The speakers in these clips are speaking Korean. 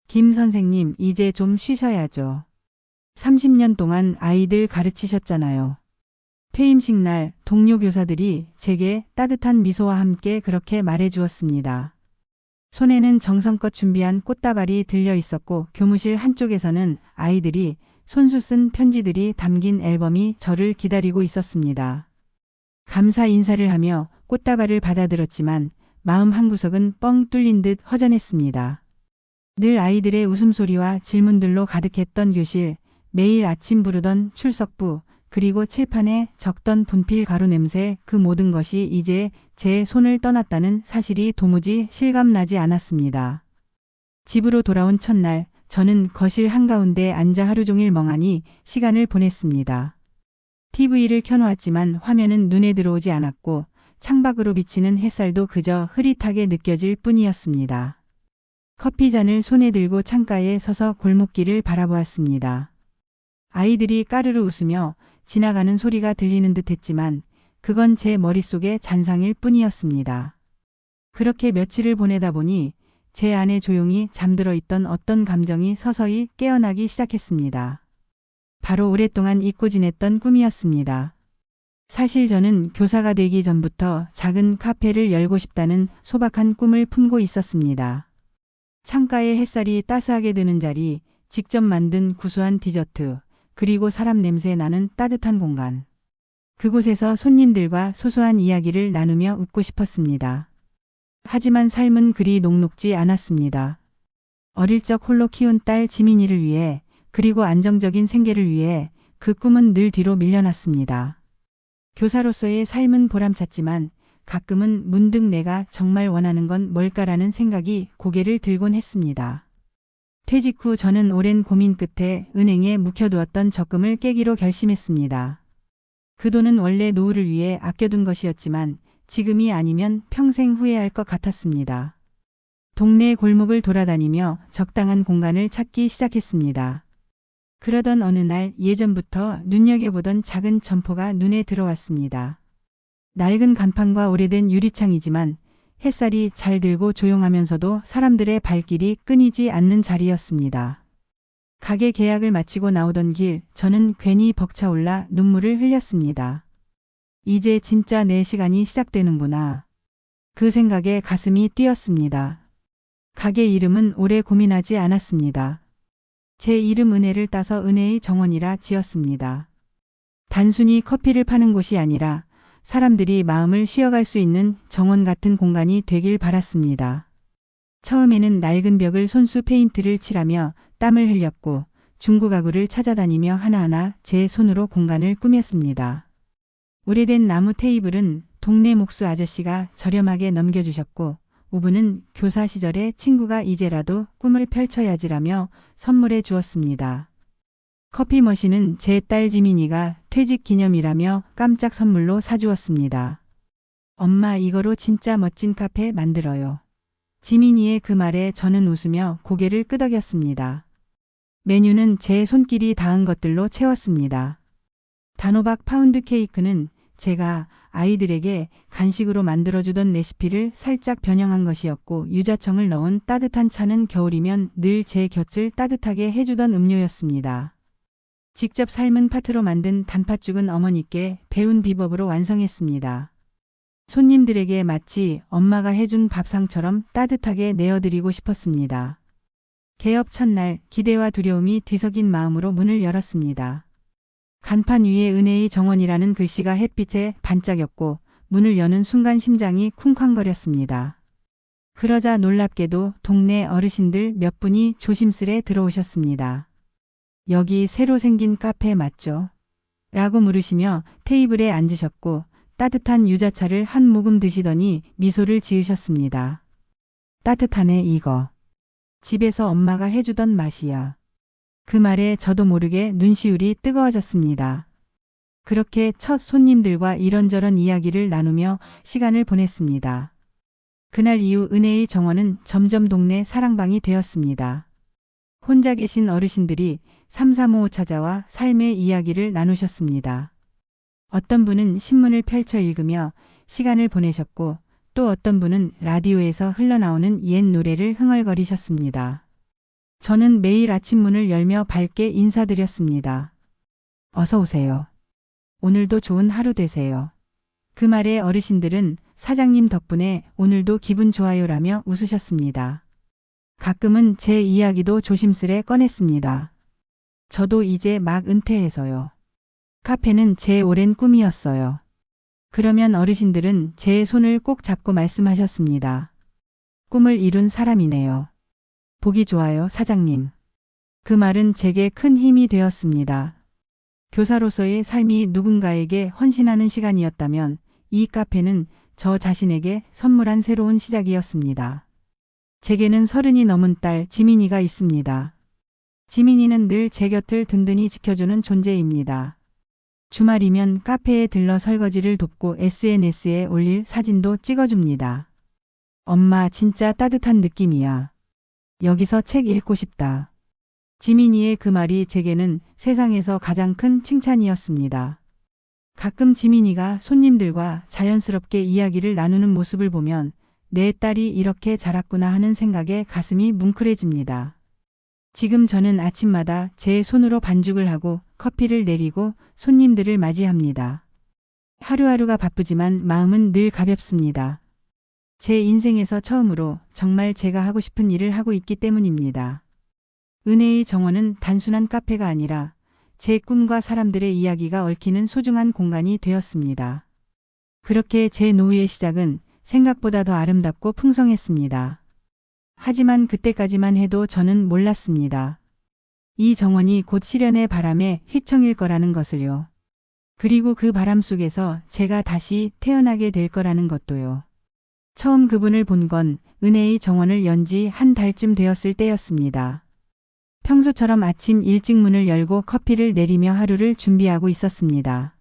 김 선생님, 이제 좀 쉬셔야죠. 30년 동안 아이들 가르치셨잖아요. 퇴임식 날 동료 교사들이 제게 따뜻한 미소와 함께 그렇게 말해 주었습니다. 손에는 정성껏 준비한 꽃다발이 들려 있었고 교무실 한쪽에서는 아이들이 손수 쓴 편지들이 담긴 앨범이 저를 기다리고 있었습니다. 감사 인사를 하며 꽃다발을 받아들었지만 마음 한구석은 뻥 뚫린 듯 허전했습니다. 늘 아이들의 웃음소리와 질문들로 가득했던 교실, 매일 아침 부르던 출석부, 그리고 칠판에 적던 분필 가루 냄새, 그 모든 것이 이제 제 손을 떠났다는 사실이 도무지 실감나지 않았습니다. 집으로 돌아온 첫날, 저는 거실 한가운데 앉아 하루 종일 멍하니 시간을 보냈습니다. TV를 켜놓았지만 화면은 눈에 들어오지 않았고 창밖으로 비치는 햇살도 그저 흐릿하게 느껴질 뿐이었습니다. 커피 잔을 손에 들고 창가에 서서 골목길을 바라보았습니다. 아이들이 까르르 웃으며 지나가는 소리가 들리는 듯 했지만 그건 제 머릿속의 잔상일 뿐이었습니다. 그렇게 며칠을 보내다 보니 제 안에 조용히 잠들어 있던 어떤 감정이 서서히 깨어나기 시작했습니다. 바로 오랫동안 잊고 지냈던 꿈이었습니다. 사실 저는 교사가 되기 전부터 작은 카페를 열고 싶다는 소박한 꿈을 품고 있었습니다. 창가에 햇살이 따스하게 드는 자리, 직접 만든 구수한 디저트, 그리고 사람 냄새 나는 따뜻한 공간. 그곳에서 손님들과 소소한 이야기를 나누며 웃고 싶었습니다. 하지만 삶은 그리 녹록지 않았습니다. 어릴 적 홀로 키운 딸 지민이를 위해, 그리고 안정적인 생계를 위해 그 꿈은 늘 뒤로 밀려났습니다. 교사로서의 삶은 보람찼지만 가끔은 문득 내가 정말 원하는 건 뭘까라는 생각이 고개를 들곤 했습니다. 퇴직 후 저는 오랜 고민 끝에 은행에 묵혀두었던 적금을 깨기로 결심했습니다. 그 돈은 원래 노후를 위해 아껴둔 것이었지만 지금이 아니면 평생 후회할 것 같았습니다. 동네 골목을 돌아다니며 적당한 공간을 찾기 시작했습니다. 그러던 어느 날 예전부터 눈여겨보던 작은 점포가 눈에 들어왔습니다. 낡은 간판과 오래된 유리창이지만 햇살이 잘 들고 조용하면서도 사람들의 발길이 끊이지 않는 자리였습니다. 가게 계약을 마치고 나오던 길, 저는 괜히 벅차올라 눈물을 흘렸습니다. 이제 진짜 내 시간이 시작되는구나. 그 생각에 가슴이 뛰었습니다. 가게 이름은 오래 고민하지 않았습니다. 제 이름 은혜를 따서 은혜의 정원이라 지었습니다. 단순히 커피를 파는 곳이 아니라 사람들이 마음을 쉬어갈 수 있는 정원 같은 공간이 되길 바랐습니다. 처음에는 낡은 벽을 손수 페인트를 칠하며 땀을 흘렸고 중고 가구를 찾아다니며 하나하나 제 손으로 공간을 꾸몄습니다. 오래된 나무 테이블은 동네 목수 아저씨가 저렴하게 넘겨주셨고 오븐은 교사 시절의 친구가 이제라도 꿈을 펼쳐야지라며 선물해 주었습니다. 커피 머신은 제 딸 지민이가 퇴직 기념이라며 깜짝 선물로 사주었습니다. 엄마, 이거로 진짜 멋진 카페 만들어요. 지민이의 그 말에 저는 웃으며 고개를 끄덕였습니다. 메뉴는 제 손길이 닿은 것들로 채웠습니다. 단호박 파운드 케이크는 제가 아이들에게 간식으로 만들어주던 레시피를 살짝 변형한 것이었고 유자청을 넣은 따뜻한 차는 겨울이면 늘 제 곁을 따뜻하게 해주던 음료였습니다. 직접 삶은 팥으로 만든 단팥죽은 어머니께 배운 비법으로 완성했습니다. 손님들에게 마치 엄마가 해준 밥상처럼 따뜻하게 내어드리고 싶었습니다. 개업 첫날 기대와 두려움이 뒤섞인 마음으로 문을 열었습니다. 간판 위에 은혜의 정원이라는 글씨가 햇빛에 반짝였고 문을 여는 순간 심장이 쿵쾅거렸습니다. 그러자 놀랍게도 동네 어르신들 몇 분이 조심스레 들어오셨습니다. 여기 새로 생긴 카페 맞죠? 라고 물으시며 테이블에 앉으셨고 따뜻한 유자차를 한 모금 드시더니 미소를 지으셨습니다. 따뜻하네 이거. 집에서 엄마가 해주던 맛이야. 그 말에 저도 모르게 눈시울이 뜨거워졌습니다. 그렇게 첫 손님들과 이런저런 이야기를 나누며 시간을 보냈습니다. 그날 이후 은혜의 정원은 점점 동네 사랑방이 되었습니다. 혼자 계신 어르신들이 삼삼오오 찾아와 삶의 이야기를 나누셨습니다. 어떤 분은 신문을 펼쳐 읽으며 시간을 보내셨고 또 어떤 분은 라디오에서 흘러나오는 옛 노래를 흥얼거리셨습니다. 저는 매일 아침 문을 열며 밝게 인사드렸습니다. 어서 오세요. 오늘도 좋은 하루 되세요. 그 말에 어르신들은 사장님 덕분에 오늘도 기분 좋아요라며 웃으셨습니다. 가끔은 제 이야기도 조심스레 꺼냈습니다. 저도 이제 막 은퇴해서요. 카페는 제 오랜 꿈이었어요. 그러면 어르신들은 제 손을 꼭 잡고 말씀하셨습니다. 꿈을 이룬 사람이네요. 보기 좋아요, 사장님. 그 말은 제게 큰 힘이 되었습니다. 교사로서의 삶이 누군가에게 헌신하는 시간이었다면 이 카페는 저 자신에게 선물한 새로운 시작이었습니다. 제게는 30이 넘은 딸 지민이가 있습니다. 지민이는 늘 제 곁을 든든히 지켜주는 존재입니다. 주말이면 카페에 들러 설거지를 돕고 SNS에 올릴 사진도 찍어줍니다. 엄마 진짜 따뜻한 느낌이야. 여기서 책 읽고 싶다. 지민이의 그 말이 제게는 세상에서 가장 큰 칭찬이었습니다. 가끔 지민이가 손님들과 자연스럽게 이야기를 나누는 모습을 보면 내 딸이 이렇게 자랐구나 하는 생각에 가슴이 뭉클해집니다. 지금 저는 아침마다 제 손으로 반죽을 하고 커피를 내리고 손님들을 맞이합니다. 하루하루가 바쁘지만 마음은 늘 가볍습니다. 제 인생에서 처음으로 정말 제가 하고 싶은 일을 하고 있기 때문입니다. 은혜의 정원은 단순한 카페가 아니라 제 꿈과 사람들의 이야기가 얽히는 소중한 공간이 되었습니다. 그렇게 제 노후의 시작은 생각보다 더 아름답고 풍성했습니다. 하지만 그때까지만 해도 저는 몰랐습니다. 이 정원이 곧 시련의 바람에 휘청일 거라는 것을요. 그리고 그 바람 속에서 제가 다시 태어나게 될 거라는 것도요. 처음 그분을 본 건 은혜의 정원을 연 지 한 달쯤 되었을 때였습니다. 평소처럼 아침 일찍 문을 열고 커피를 내리며 하루를 준비하고 있었습니다.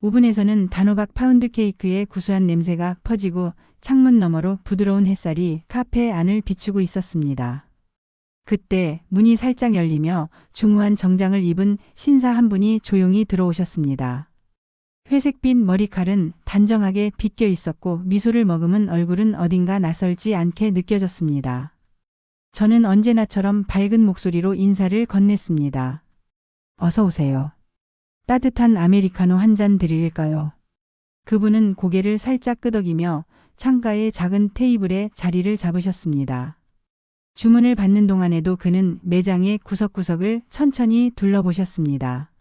오븐에서는 단호박 파운드 케이크의 구수한 냄새가 퍼지고 창문 너머로 부드러운 햇살이 카페 안을 비추고 있었습니다. 그때 문이 살짝 열리며 중후한 정장을 입은 신사 한 분이 조용히 들어오셨습니다. 회색빛 머리칼은 단정하게 빗겨 있었고 미소를 머금은 얼굴은 어딘가 낯설지 않게 느껴졌습니다. 저는 언제나처럼 밝은 목소리로 인사를 건넸습니다. 어서 오세요. 따뜻한 아메리카노 한 잔 드릴까요? 그분은 고개를 살짝 끄덕이며 창가의 작은 테이블에 자리를 잡으셨습니다. 주문을 받는 동안에도 그는 매장의 구석구석을 천천히 둘러보셨습니다.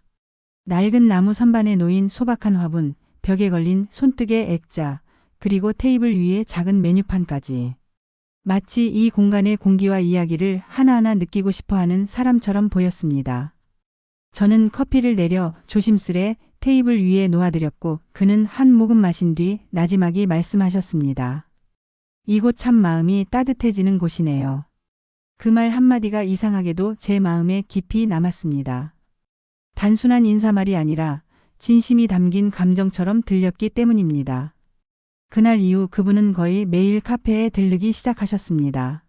낡은 나무 선반에 놓인 소박한 화분, 벽에 걸린 손뜨개 액자, 그리고 테이블 위에 작은 메뉴판까지. 마치 이 공간의 공기와 이야기를 하나하나 느끼고 싶어하는 사람처럼 보였습니다. 저는 커피를 내려 조심스레 테이블 위에 놓아드렸고 그는 한 모금 마신 뒤 나지막이 말씀하셨습니다. 이곳 참 마음이 따뜻해지는 곳이네요. 그 말 한마디가 이상하게도 제 마음에 깊이 남았습니다. 단순한 인사말이 아니라 진심이 담긴 감정처럼 들렸기 때문입니다. 그날 이후 그분은 거의 매일 카페에 들르기 시작하셨습니다.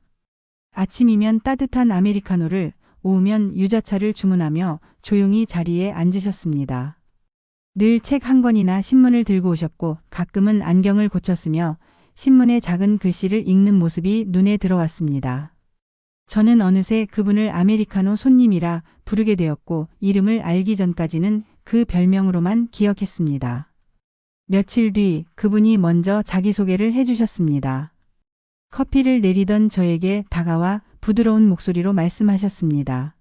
아침이면 따뜻한 아메리카노를, 오후면 유자차를 주문하며 조용히 자리에 앉으셨습니다. 늘 책 한 권이나 신문을 들고 오셨고 가끔은 안경을 고쳤으며 신문의 작은 글씨를 읽는 모습이 눈에 들어왔습니다. 저는 어느새 그분을 아메리카노 손님이라 부르게 되었고 이름을 알기 전까지는 그 별명으로만 기억했습니다. 며칠 뒤 그분이 먼저 자기소개를 해주셨습니다. 커피를 내리던 저에게 다가와 부드러운 목소리로 말씀하셨습니다.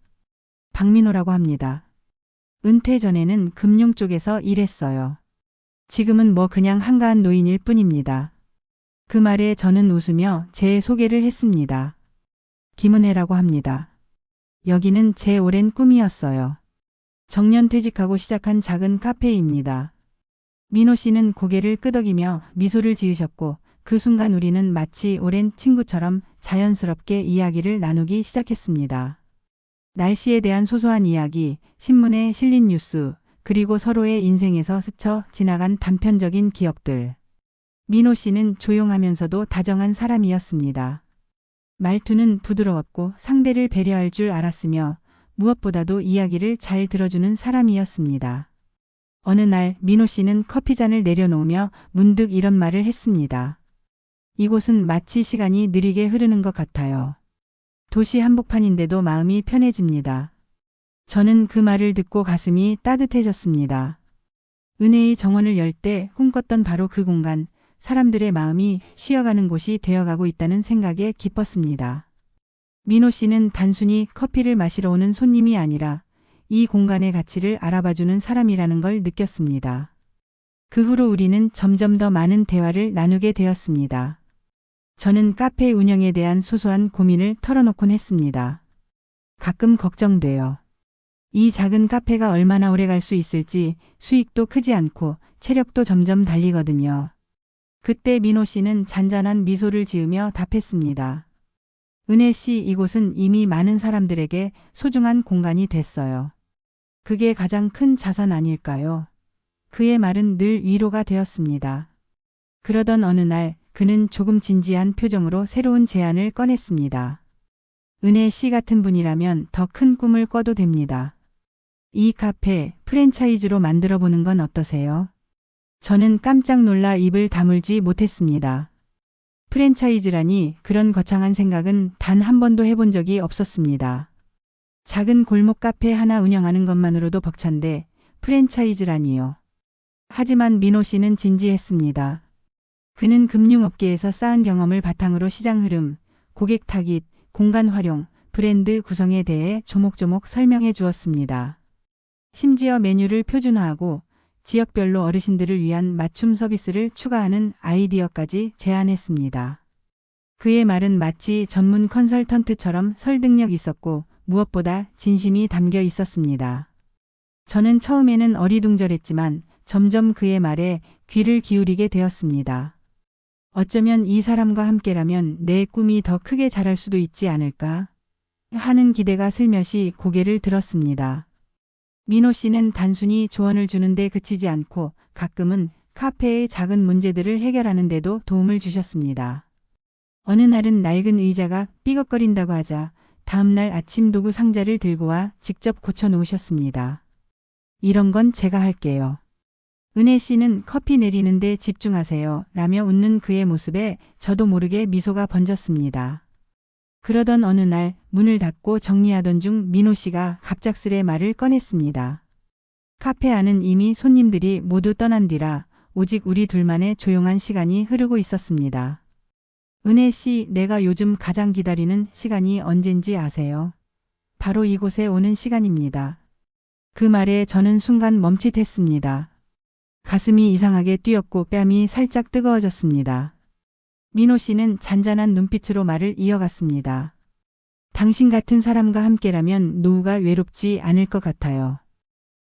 박민호라고 합니다. 은퇴 전에는 금융 쪽에서 일했어요. 지금은 뭐 그냥 한가한 노인일 뿐입니다. 그 말에 저는 웃으며 제 소개를 했습니다. 김은혜라고 합니다. 여기는 제 오랜 꿈이었어요. 정년 퇴직하고 시작한 작은 카페입니다. 민호 씨는 고개를 끄덕이며 미소를 지으셨고 그 순간 우리는 마치 오랜 친구처럼 자연스럽게 이야기를 나누기 시작했습니다. 날씨에 대한 소소한 이야기, 신문에 실린 뉴스, 그리고 서로의 인생에서 스쳐 지나간 단편적인 기억들. 민호 씨는 조용하면서도 다정한 사람이었습니다. 말투는 부드러웠고 상대를 배려할 줄 알았으며 무엇보다도 이야기를 잘 들어주는 사람이었습니다. 어느 날 민호 씨는 커피잔을 내려놓으며 문득 이런 말을 했습니다. 이곳은 마치 시간이 느리게 흐르는 것 같아요. 도시 한복판인데도 마음이 편해집니다. 저는 그 말을 듣고 가슴이 따뜻해졌습니다. 은혜의 정원을 열 때 꿈꿨던 바로 그 공간, 사람들의 마음이 쉬어가는 곳이 되어가고 있다는 생각에 기뻤습니다. 민호 씨는 단순히 커피를 마시러 오는 손님이 아니라 이 공간의 가치를 알아봐주는 사람이라는 걸 느꼈습니다. 그 후로 우리는 점점 더 많은 대화를 나누게 되었습니다. 저는 카페 운영에 대한 소소한 고민을 털어놓곤 했습니다. 가끔 걱정돼요. 이 작은 카페가 얼마나 오래 갈 수 있을지. 수익도 크지 않고 체력도 점점 달리거든요. 그때 민호 씨는 잔잔한 미소를 지으며 답했습니다. 은혜 씨, 이곳은 이미 많은 사람들에게 소중한 공간이 됐어요. 그게 가장 큰 자산 아닐까요? 그의 말은 늘 위로가 되었습니다. 그러던 어느 날 그는 조금 진지한 표정으로 새로운 제안을 꺼냈습니다. 은혜 씨 같은 분이라면 더 큰 꿈을 꿔도 됩니다. 이 카페 프랜차이즈로 만들어 보는 건 어떠세요? 저는 깜짝 놀라 입을 다물지 못했습니다. 프랜차이즈라니, 그런 거창한 생각은 단 한 번도 해본 적이 없었습니다. 작은 골목 카페 하나 운영하는 것만으로도 벅찬데 프랜차이즈라니요. 하지만 민호 씨는 진지했습니다. 그는 금융업계에서 쌓은 경험을 바탕으로 시장 흐름, 고객 타깃, 공간 활용, 브랜드 구성에 대해 조목조목 설명해 주었습니다. 심지어 메뉴를 표준화하고 지역별로 어르신들을 위한 맞춤 서비스를 추가하는 아이디어까지 제안했습니다. 그의 말은 마치 전문 컨설턴트처럼 설득력 있었고 무엇보다 진심이 담겨 있었습니다. 저는 처음에는 어리둥절했지만 점점 그의 말에 귀를 기울이게 되었습니다. 어쩌면 이 사람과 함께라면 내 꿈이 더 크게 자랄 수도 있지 않을까 하는 기대가 슬며시 고개를 들었습니다. 민호 씨는 단순히 조언을 주는데 그치지 않고 가끔은 카페의 작은 문제들을 해결하는 데도 도움을 주셨습니다. 어느 날은 낡은 의자가 삐걱거린다고 하자 다음날 아침 도구 상자를 들고 와 직접 고쳐 놓으셨습니다. 이런 건 제가 할게요. 은혜 씨는 커피 내리는데 집중하세요 라며 웃는 그의 모습에 저도 모르게 미소가 번졌습니다. 그러던 어느 날 문을 닫고 정리하던 중 민호 씨가 갑작스레 말을 꺼냈습니다. 카페 안은 이미 손님들이 모두 떠난 뒤라 오직 우리 둘만의 조용한 시간이 흐르고 있었습니다. 은혜 씨, 내가 요즘 가장 기다리는 시간이 언젠지 아세요? 바로 이곳에 오는 시간입니다. 그 말에 저는 순간 멈칫했습니다. 가슴이 이상하게 뛰었고 뺨이 살짝 뜨거워졌습니다. 민호 씨는 잔잔한 눈빛으로 말을 이어갔습니다. 당신 같은 사람과 함께라면 노후가 외롭지 않을 것 같아요.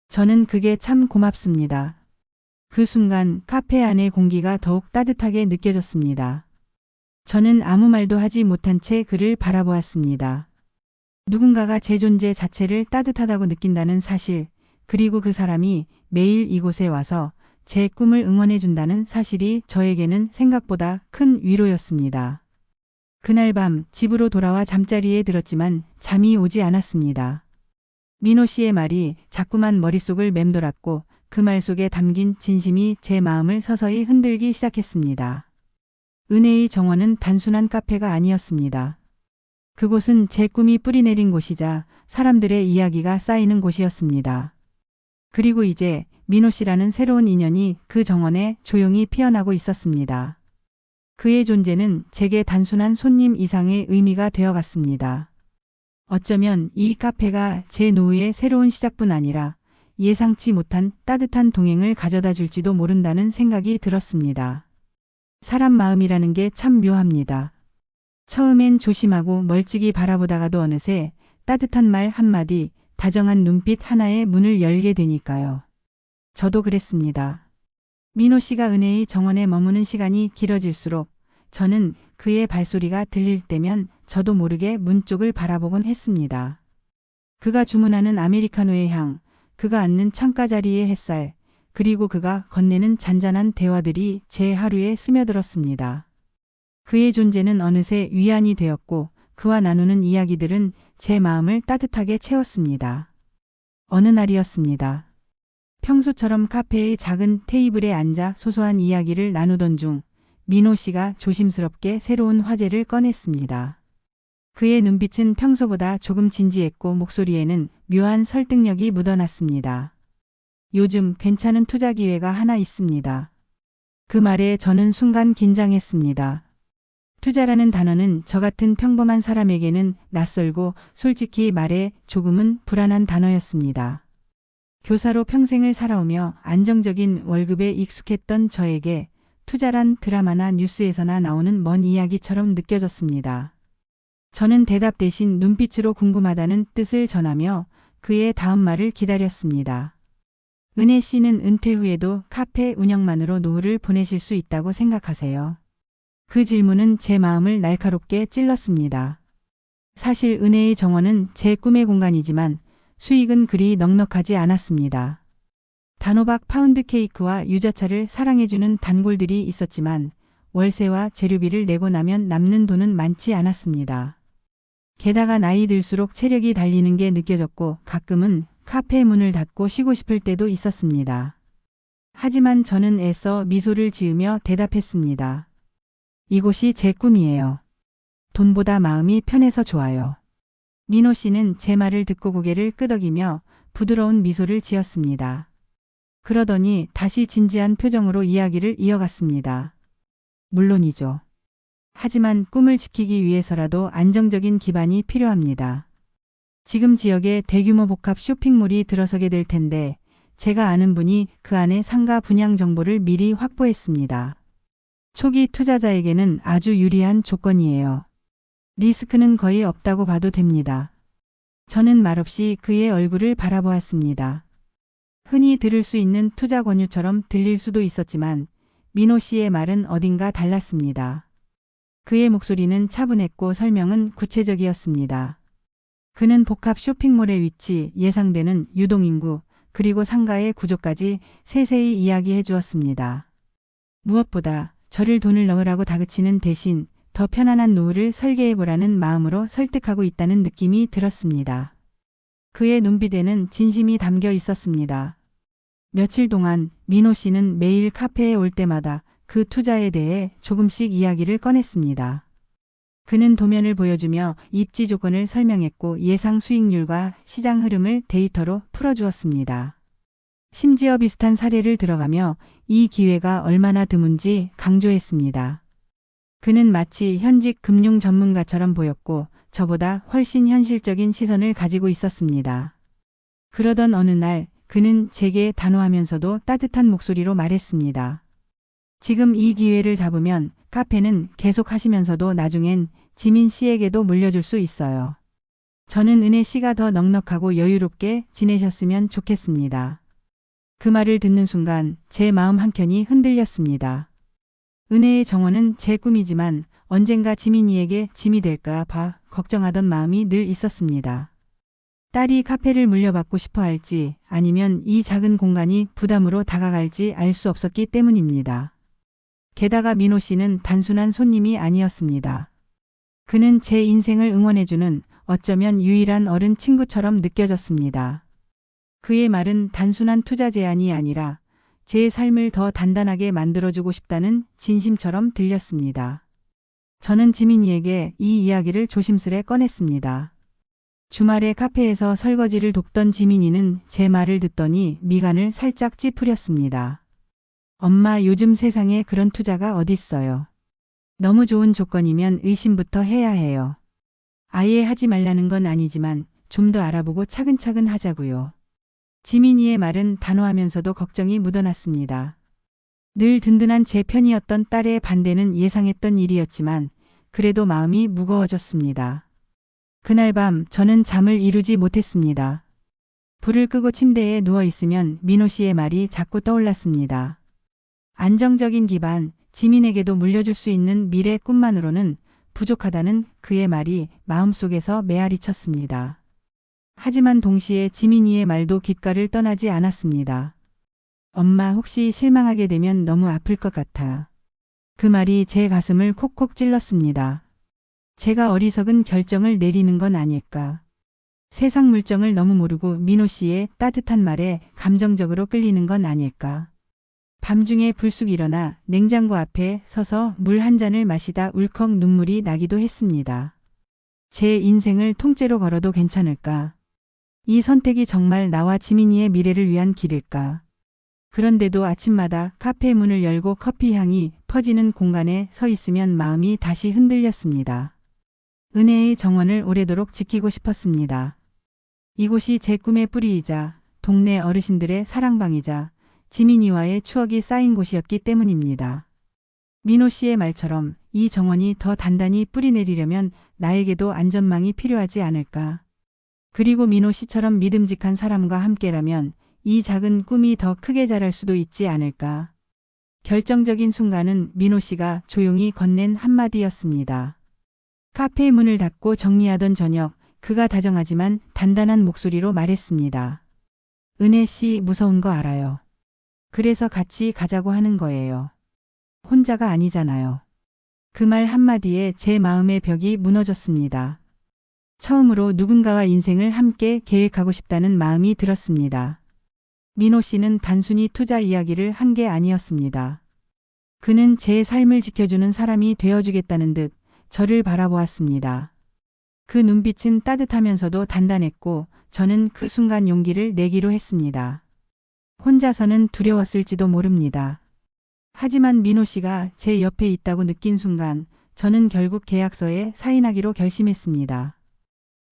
저는 그게 참 고맙습니다. 그 순간 카페 안의 공기가 더욱 따뜻하게 느껴졌습니다. 저는 아무 말도 하지 못한 채 그를 바라보았습니다. 누군가가 제 존재 자체를 따뜻하다고 느낀다는 사실, 그리고 그 사람이 매일 이곳에 와서 제 꿈을 응원해 준다는 사실이 저에게는 생각보다 큰 위로였습니다. 그날 밤 집으로 돌아와 잠자리에 들었지만 잠이 오지 않았습니다. 민호 씨의 말이 자꾸만 머릿속을 맴돌았고 그 말 속에 담긴 진심이 제 마음을 서서히 흔들기 시작했습니다. 은혜의 정원은 단순한 카페가 아니었습니다. 그곳은 제 꿈이 뿌리내린 곳이자 사람들의 이야기가 쌓이는 곳이었습니다. 그리고 이제 민호 씨라는 새로운 인연이 그 정원에 조용히 피어나고 있었습니다. 그의 존재는 제게 단순한 손님 이상의 의미가 되어갔습니다. 어쩌면 이 카페가 제 노후의 새로운 시작뿐 아니라 예상치 못한 따뜻한 동행을 가져다 줄지도 모른다는 생각이 들었습니다. 사람 마음이라는 게 참 묘합니다. 처음엔 조심하고 멀찍이 바라보다가도 어느새 따뜻한 말 한마디, 다정한 눈빛 하나에 문을 열게 되니까요. 저도 그랬습니다. 민호 씨가 은혜의 정원에 머무는 시간이 길어질수록 저는 그의 발소리가 들릴 때면 저도 모르게 문 쪽을 바라보곤 했습니다. 그가 주문하는 아메리카노의 향, 그가 앉는 창가 자리의 햇살, 그리고 그가 건네는 잔잔한 대화들이 제 하루에 스며들었습니다. 그의 존재는 어느새 위안이 되었고 그와 나누는 이야기들은 제 마음을 따뜻하게 채웠습니다. 어느 날이었습니다. 평소처럼 카페의 작은 테이블에 앉아 소소한 이야기를 나누던 중 민호 씨가 조심스럽게 새로운 화제를 꺼냈습니다. 그의 눈빛은 평소보다 조금 진지했고 목소리에는 묘한 설득력이 묻어났습니다. 요즘 괜찮은 투자 기회가 하나 있습니다. 그 말에 저는 순간 긴장했습니다. 투자라는 단어는 저 같은 평범한 사람에게는 낯설고 솔직히 말해 조금은 불안한 단어였습니다. 교사로 평생을 살아오며 안정적인 월급에 익숙했던 저에게 투자란 드라마나 뉴스에서나 나오는 먼 이야기처럼 느껴졌습니다. 저는 대답 대신 눈빛으로 궁금하다는 뜻을 전하며 그의 다음 말을 기다렸습니다. 은혜 씨는 은퇴 후에도 카페 운영만으로 노후를 보내실 수 있다고 생각하세요? 그 질문은 제 마음을 날카롭게 찔렀습니다. 사실 은혜의 정원은 제 꿈의 공간이지만 수익은 그리 넉넉하지 않았습니다. 단호박 파운드 케이크와 유자차를 사랑해주는 단골들이 있었지만 월세와 재료비를 내고 나면 남는 돈은 많지 않았습니다. 게다가 나이 들수록 체력이 달리는 게 느껴졌고 가끔은 카페 문을 닫고 쉬고 싶을 때도 있었습니다. 하지만 저는 애써 미소를 지으며 대답했습니다. 이곳이 제 꿈이에요. 돈보다 마음이 편해서 좋아요. 민호 씨는 제 말을 듣고 고개를 끄덕이며 부드러운 미소를 지었습니다. 그러더니 다시 진지한 표정으로 이야기를 이어갔습니다. 물론이죠. 하지만 꿈을 지키기 위해서라도 안정적인 기반이 필요합니다. 지금 지역에 대규모 복합 쇼핑몰이 들어서게 될 텐데 제가 아는 분이 그 안에 상가 분양 정보를 미리 확보했습니다. 초기 투자자에게는 아주 유리한 조건이에요. 리스크는 거의 없다고 봐도 됩니다. 저는 말없이 그의 얼굴을 바라보았습니다. 흔히 들을 수 있는 투자 권유처럼 들릴 수도 있었지만 민호 씨의 말은 어딘가 달랐습니다. 그의 목소리는 차분했고 설명은 구체적이었습니다. 그는 복합 쇼핑몰의 위치, 예상되는 유동인구, 그리고 상가의 구조까지 세세히 이야기해 주었습니다. 무엇보다 저를 돈을 넣으라고 다그치는 대신 더 편안한 노후를 설계해보라는 마음으로 설득하고 있다는 느낌이 들었습니다. 그의 눈빛에는 진심이 담겨 있었습니다. 며칠 동안 민호 씨는 매일 카페에 올 때마다 그 투자에 대해 조금씩 이야기를 꺼냈습니다. 그는 도면을 보여주며 입지 조건을 설명했고 예상 수익률과 시장 흐름을 데이터로 풀어주었습니다. 심지어 비슷한 사례를 들어가며 이 기회가 얼마나 드문지 강조했습니다. 그는 마치 현직 금융 전문가처럼 보였고 저보다 훨씬 현실적인 시선을 가지고 있었습니다. 그러던 어느 날 그는 제게 단호하면서도 따뜻한 목소리로 말했습니다. 지금 이 기회를 잡으면 카페는 계속 하시면서도 나중엔 지민 씨에게도 물려줄 수 있어요. 저는 은혜 씨가 더 넉넉하고 여유롭게 지내셨으면 좋겠습니다. 그 말을 듣는 순간 제 마음 한켠이 흔들렸습니다. 은혜의 정원은 제 꿈이지만 언젠가 지민이에게 짐이 될까 봐 걱정하던 마음이 늘 있었습니다. 딸이 카페를 물려받고 싶어 할지 아니면 이 작은 공간이 부담으로 다가갈지 알 수 없었기 때문입니다. 게다가 민호 씨는 단순한 손님이 아니었습니다. 그는 제 인생을 응원해주는 어쩌면 유일한 어른 친구처럼 느껴졌습니다. 그의 말은 단순한 투자 제안이 아니라 제 삶을 더 단단하게 만들어주고 싶다는 진심처럼 들렸습니다. 저는 지민이에게 이 이야기를 조심스레 꺼냈습니다. 주말에 카페에서 설거지를 돕던 지민이는 제 말을 듣더니 미간을 살짝 찌푸렸습니다. 엄마, 요즘 세상에 그런 투자가 어딨어요. 너무 좋은 조건이면 의심부터 해야 해요. 아예 하지 말라는 건 아니지만 좀 더 알아보고 차근차근 하자고요. 지민이의 말은 단호하면서도 걱정이 묻어났습니다. 늘 든든한 제 편이었던 딸의 반대는 예상했던 일이었지만 그래도 마음이 무거워졌습니다. 그날 밤 저는 잠을 이루지 못했습니다. 불을 끄고 침대에 누워 있으면 민호 씨의 말이 자꾸 떠올랐습니다. 안정적인 기반, 지민에게도 물려줄 수 있는 미래 꿈만으로는 부족하다는 그의 말이 마음속에서 메아리 쳤습니다. 하지만 동시에 지민이의 말도 귓가를 떠나지 않았습니다. 엄마, 혹시 실망하게 되면 너무 아플 것 같아. 그 말이 제 가슴을 콕콕 찔렀습니다. 제가 어리석은 결정을 내리는 건 아닐까. 세상 물정을 너무 모르고 민호 씨의 따뜻한 말에 감정적으로 끌리는 건 아닐까. 밤중에 불쑥 일어나 냉장고 앞에 서서 물 한 잔을 마시다 울컥 눈물이 나기도 했습니다. 제 인생을 통째로 걸어도 괜찮을까? 이 선택이 정말 나와 지민이의 미래를 위한 길일까? 그런데도 아침마다 카페 문을 열고 커피 향이 퍼지는 공간에 서 있으면 마음이 다시 흔들렸습니다. 은혜의 정원을 오래도록 지키고 싶었습니다. 이곳이 제 꿈의 뿌리이자 동네 어르신들의 사랑방이자 지민이와의 추억이 쌓인 곳이었기 때문입니다. 민호 씨의 말처럼 이 정원이 더 단단히 뿌리내리려면 나에게도 안전망이 필요하지 않을까. 그리고 민호 씨처럼 믿음직한 사람과 함께라면 이 작은 꿈이 더 크게 자랄 수도 있지 않을까. 결정적인 순간은 민호 씨가 조용히 건넨 한마디였습니다. 카페의 문을 닫고 정리하던 저녁, 그가 다정하지만 단단한 목소리로 말했습니다. 은혜 씨 무서운 거 알아요. 그래서 같이 가자고 하는 거예요. 혼자가 아니잖아요. 그 말 한마디에 제 마음의 벽이 무너졌습니다. 처음으로 누군가와 인생을 함께 계획하고 싶다는 마음이 들었습니다. 민호 씨는 단순히 투자 이야기를 한 게 아니었습니다. 그는 제 삶을 지켜주는 사람이 되어주겠다는 듯 저를 바라보았습니다. 그 눈빛은 따뜻하면서도 단단했고 저는 그 순간 용기를 내기로 했습니다. 혼자서는 두려웠을지도 모릅니다. 하지만 민호 씨가 제 옆에 있다고 느낀 순간 저는 결국 계약서에 사인하기로 결심했습니다.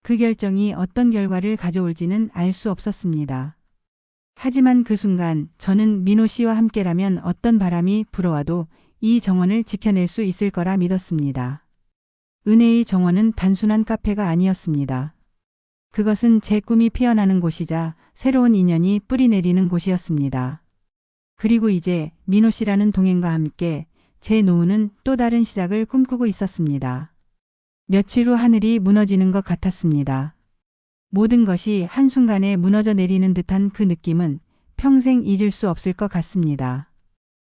그 결정이 어떤 결과를 가져올지는 알 수 없었습니다. 하지만 그 순간 저는 민호 씨와 함께라면 어떤 바람이 불어와도 이 정원을 지켜낼 수 있을 거라 믿었습니다. 은혜의 정원은 단순한 카페가 아니었습니다. 그것은 제 꿈이 피어나는 곳이자 새로운 인연이 뿌리내리는 곳이었습니다. 그리고 이제 민호 씨라는 동행과 함께 제 노후는 또 다른 시작을 꿈꾸고 있었습니다. 며칠 후 하늘이 무너지는 것 같았습니다. 모든 것이 한순간에 무너져 내리는 듯한 그 느낌은 평생 잊을 수 없을 것 같습니다.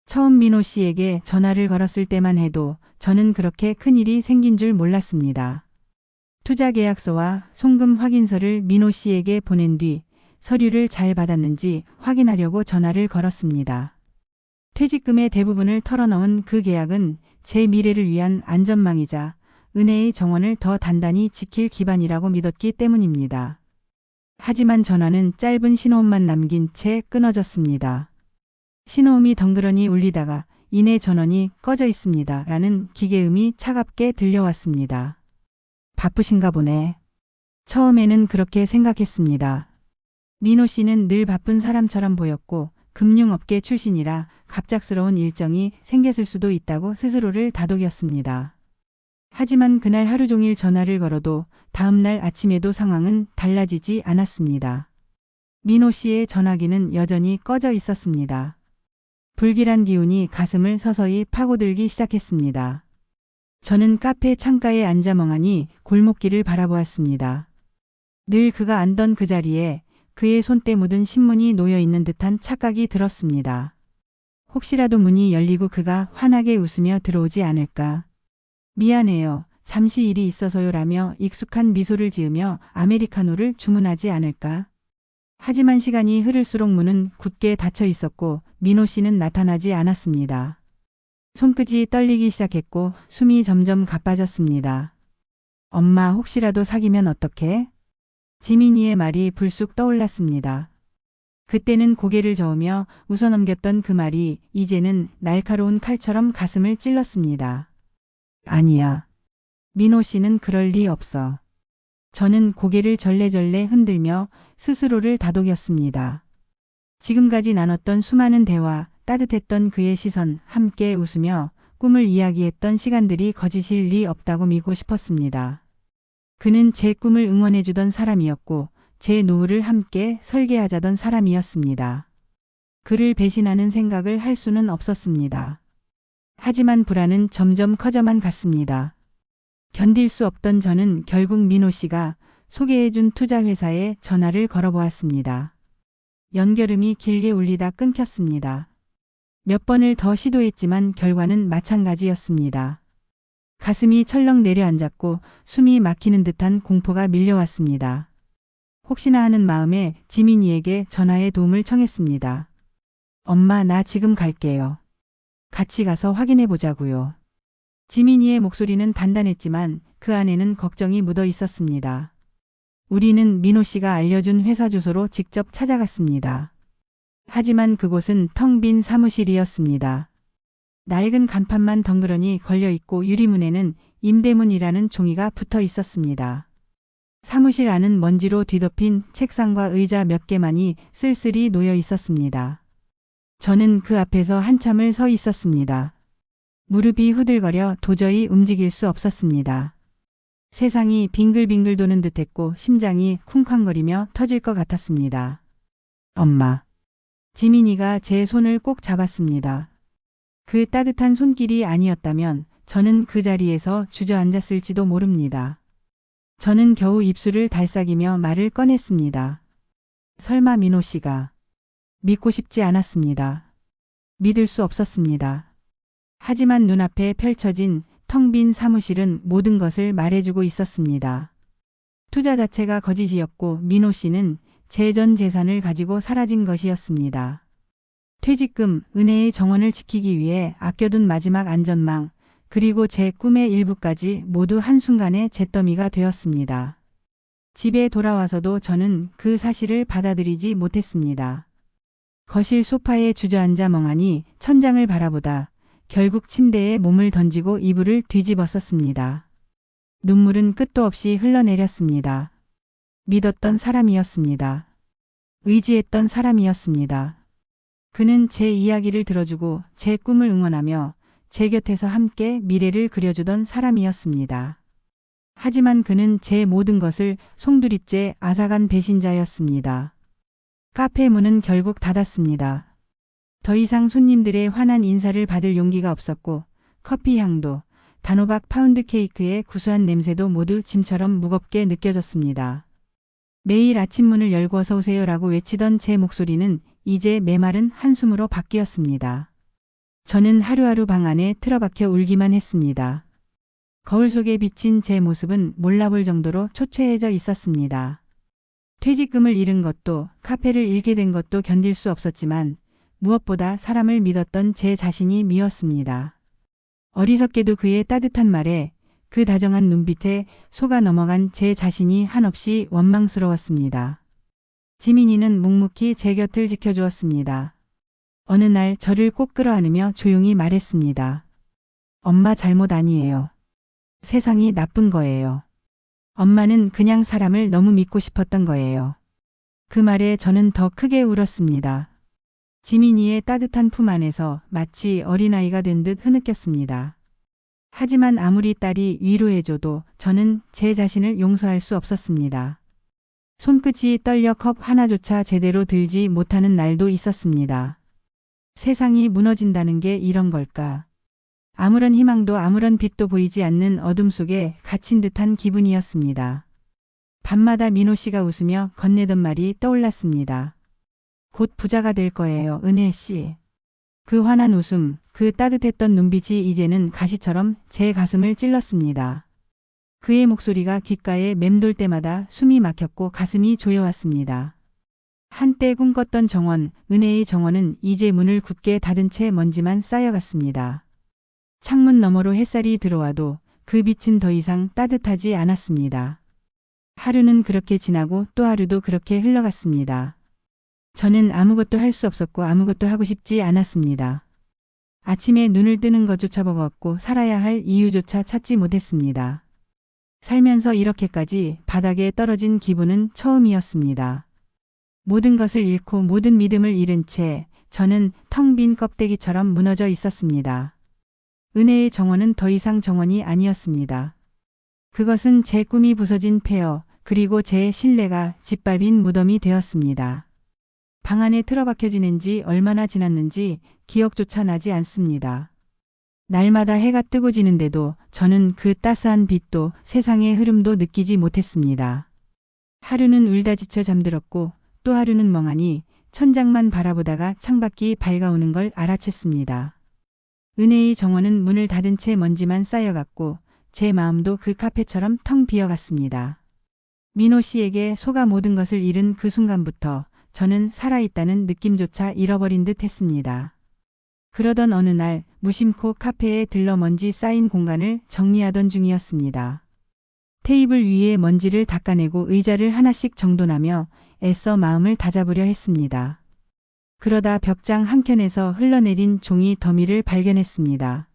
처음 민호 씨에게 전화를 걸었을 때만 해도 저는 그렇게 큰일이 생긴 줄 몰랐습니다. 투자 계약서와 송금 확인서를 민호 씨에게 보낸 뒤 서류를 잘 받았는지 확인하려고 전화를 걸었습니다. 퇴직금의 대부분을 털어넣은 그 계약은 제 미래를 위한 안전망이자 은혜의 정원을 더 단단히 지킬 기반이라고 믿었기 때문입니다. 하지만 전화는 짧은 신호음만 남긴 채 끊어졌습니다. 신호음이 덩그러니 울리다가 이내 전원이 꺼져 있습니다. 라는 기계음이 차갑게 들려왔습니다. 바쁘신가 보네. 처음에는 그렇게 생각했습니다. 민호 씨는 늘 바쁜 사람처럼 보였고 금융업계 출신이라 갑작스러운 일정이 생겼을 수도 있다고 스스로를 다독였습니다. 하지만 그날 하루 종일 전화를 걸어도 다음날 아침에도 상황은 달라지지 않았습니다. 민호 씨의 전화기는 여전히 꺼져 있었습니다. 불길한 기운이 가슴을 서서히 파고들기 시작했습니다. 저는 카페 창가에 앉아 멍하니 골목길을 바라보았습니다. 늘 그가 앉던 그 자리에 그의 손때 묻은 신문이 놓여 있는 듯한 착각이 들었습니다. 혹시라도 문이 열리고 그가 환하게 웃으며 들어오지 않을까. 미안해요. 잠시 일이 있어서요 라며 익숙한 미소를 지으며 아메리카노를 주문하지 않을까. 하지만 시간이 흐를수록 문은 굳게 닫혀 있었고 민호 씨는 나타나지 않았습니다. 손끝이 떨리기 시작했고 숨이 점점 가빠졌습니다. 엄마 혹시라도 사귀면 어떡해? 지민이의 말이 불쑥 떠올랐습니다. 그때는 고개를 저으며 웃어넘겼던 그 말이 이제는 날카로운 칼처럼 가슴을 찔렀습니다. 아니야. 민호 씨는 그럴 리 없어. 저는 고개를 절레절레 흔들며 스스로를 다독였습니다. 지금까지 나눴던 수많은 대화, 따뜻했던 그의 시선, 함께 웃으며 꿈을 이야기했던 시간들이 거짓일 리 없다고 믿고 싶었습니다. 그는 제 꿈을 응원해주던 사람이었고 제 노후를 함께 설계하자던 사람이었습니다. 그를 배신하는 생각을 할 수는 없었습니다. 하지만 불안은 점점 커져만 갔습니다. 견딜 수 없던 저는 결국 민호 씨가 소개해준 투자회사에 전화를 걸어보았습니다. 연결음이 길게 울리다 끊겼습니다. 몇 번을 더 시도했지만 결과는 마찬가지였습니다. 가슴이 철렁 내려앉았고 숨이 막히는 듯한 공포가 밀려왔습니다. 혹시나 하는 마음에 지민이에게 전화의 도움을 청했습니다. 엄마 나 지금 갈게요. 같이 가서 확인해 보자고요. 지민이의 목소리는 단단했지만 그 안에는 걱정이 묻어 있었습니다. 우리는 민호 씨가 알려준 회사 주소로 직접 찾아갔습니다. 하지만 그곳은 텅 빈 사무실이었습니다. 낡은 간판만 덩그러니 걸려 있고 유리문에는 임대문이라는 종이가 붙어 있었습니다. 사무실 안은 먼지로 뒤덮인 책상과 의자 몇 개만이 쓸쓸히 놓여 있었습니다. 저는 그 앞에서 한참을 서 있었습니다. 무릎이 후들거려 도저히 움직일 수 없었습니다. 세상이 빙글빙글 도는 듯했고 심장이 쿵쾅거리며 터질 것 같았습니다. 엄마. 지민이가 제 손을 꼭 잡았습니다. 그 따뜻한 손길이 아니었다면 저는 그 자리에서 주저앉았을지도 모릅니다. 저는 겨우 입술을 달싹이며 말을 꺼냈습니다. 설마 민호 씨가. 믿고 싶지 않았습니다. 믿을 수 없었습니다. 하지만 눈앞에 펼쳐진 텅 빈 사무실은 모든 것을 말해주고 있었습니다. 투자 자체가 거짓이었고 민호 씨는 제 전 재산을 가지고 사라진 것이었습니다. 퇴직금, 은혜의 정원을 지키기 위해 아껴둔 마지막 안전망, 그리고 제 꿈의 일부까지 모두 한순간에 잿더미가 되었습니다. 집에 돌아와서도 저는 그 사실을 받아들이지 못했습니다. 거실 소파에 주저앉아 멍하니 천장을 바라보다 결국 침대에 몸을 던지고 이불을 뒤집었었습니다. 눈물은 끝도 없이 흘러내렸습니다. 믿었던 사람이었습니다. 의지했던 사람이었습니다. 그는 제 이야기를 들어주고 제 꿈을 응원하며 제 곁에서 함께 미래를 그려주던 사람이었습니다. 하지만 그는 제 모든 것을 송두리째 앗아간 배신자였습니다. 카페 문은 결국 닫았습니다. 더 이상 손님들의 환한 인사를 받을 용기가 없었고 커피 향도, 단호박 파운드 케이크의 구수한 냄새도 모두 짐처럼 무겁게 느껴졌습니다. 매일 아침 문을 열고 어서 오세요라고 외치던 제 목소리는 이제 메마른 한숨으로 바뀌었습니다. 저는 하루하루 방 안에 틀어박혀 울기만 했습니다. 거울 속에 비친 제 모습은 몰라볼 정도로 초췌해져 있었습니다. 퇴직금을 잃은 것도 카페를 잃게 된 것도 견딜 수 없었지만 무엇보다 사람을 믿었던 제 자신이 미웠습니다. 어리석게도 그의 따뜻한 말에 그 다정한 눈빛에 속아 넘어간 제 자신이 한없이 원망스러웠습니다. 지민이는 묵묵히 제 곁을 지켜주었습니다. 어느 날 저를 꼭 끌어안으며 조용히 말했습니다. 엄마 잘못 아니에요. 세상이 나쁜 거예요. 엄마는 그냥 사람을 너무 믿고 싶었던 거예요. 그 말에 저는 더 크게 울었습니다. 지민이의 따뜻한 품 안에서 마치 어린아이가 된 듯 흐느꼈습니다. 하지만 아무리 딸이 위로해줘도 저는 제 자신을 용서할 수 없었습니다. 손끝이 떨려 컵 하나조차 제대로 들지 못하는 날도 있었습니다. 세상이 무너진다는 게 이런 걸까? 아무런 희망도 아무런 빛도 보이지 않는 어둠 속에 갇힌 듯한 기분이었습니다. 밤마다 민호 씨가 웃으며 건네던 말이 떠올랐습니다. 곧 부자가 될 거예요, 은혜 씨. 그 환한 웃음, 그 따뜻했던 눈빛이 이제는 가시처럼 제 가슴을 찔렀습니다. 그의 목소리가 귓가에 맴돌 때마다 숨이 막혔고 가슴이 조여왔습니다. 한때 꿈꿨던 정원, 은혜의 정원은 이제 문을 굳게 닫은 채 먼지만 쌓여갔습니다. 창문 너머로 햇살이 들어와도 그 빛은 더 이상 따뜻하지 않았습니다. 하루는 그렇게 지나고 또 하루도 그렇게 흘러갔습니다. 저는 아무것도 할 수 없었고 아무것도 하고 싶지 않았습니다. 아침에 눈을 뜨는 것조차 버거웠고 살아야 할 이유조차 찾지 못했습니다. 살면서 이렇게까지 바닥에 떨어진 기분은 처음이었습니다. 모든 것을 잃고 모든 믿음을 잃은 채 저는 텅 빈 껍데기처럼 무너져 있었습니다. 은혜의 정원은 더 이상 정원이 아니었습니다. 그것은 제 꿈이 부서진 폐허, 그리고 제 신뢰가 짓밟힌 무덤이 되었습니다. 방 안에 틀어박혀 지낸 지 얼마나 지났는지 기억조차 나지 않습니다. 날마다 해가 뜨고 지는데도 저는 그 따스한 빛도 세상의 흐름도 느끼지 못했습니다. 하루는 울다 지쳐 잠들었고 또 하루는 멍하니 천장만 바라보다가 창밖이 밝아오는 걸 알아챘습니다. 은혜의 정원은 문을 닫은 채 먼지만 쌓여갔고 제 마음도 그 카페처럼 텅 비어갔습니다. 민호 씨에게 속아 모든 것을 잃은 그 순간부터 저는 살아있다는 느낌조차 잃어버린 듯 했습니다. 그러던 어느 날 무심코 카페에 들러 먼지 쌓인 공간을 정리하던 중이었습니다. 테이블 위에 먼지를 닦아내고 의자를 하나씩 정돈하며 애써 마음을 다잡으려 했습니다. 그러다 벽장 한켠에서 흘러내린 종이 더미를 발견했습니다.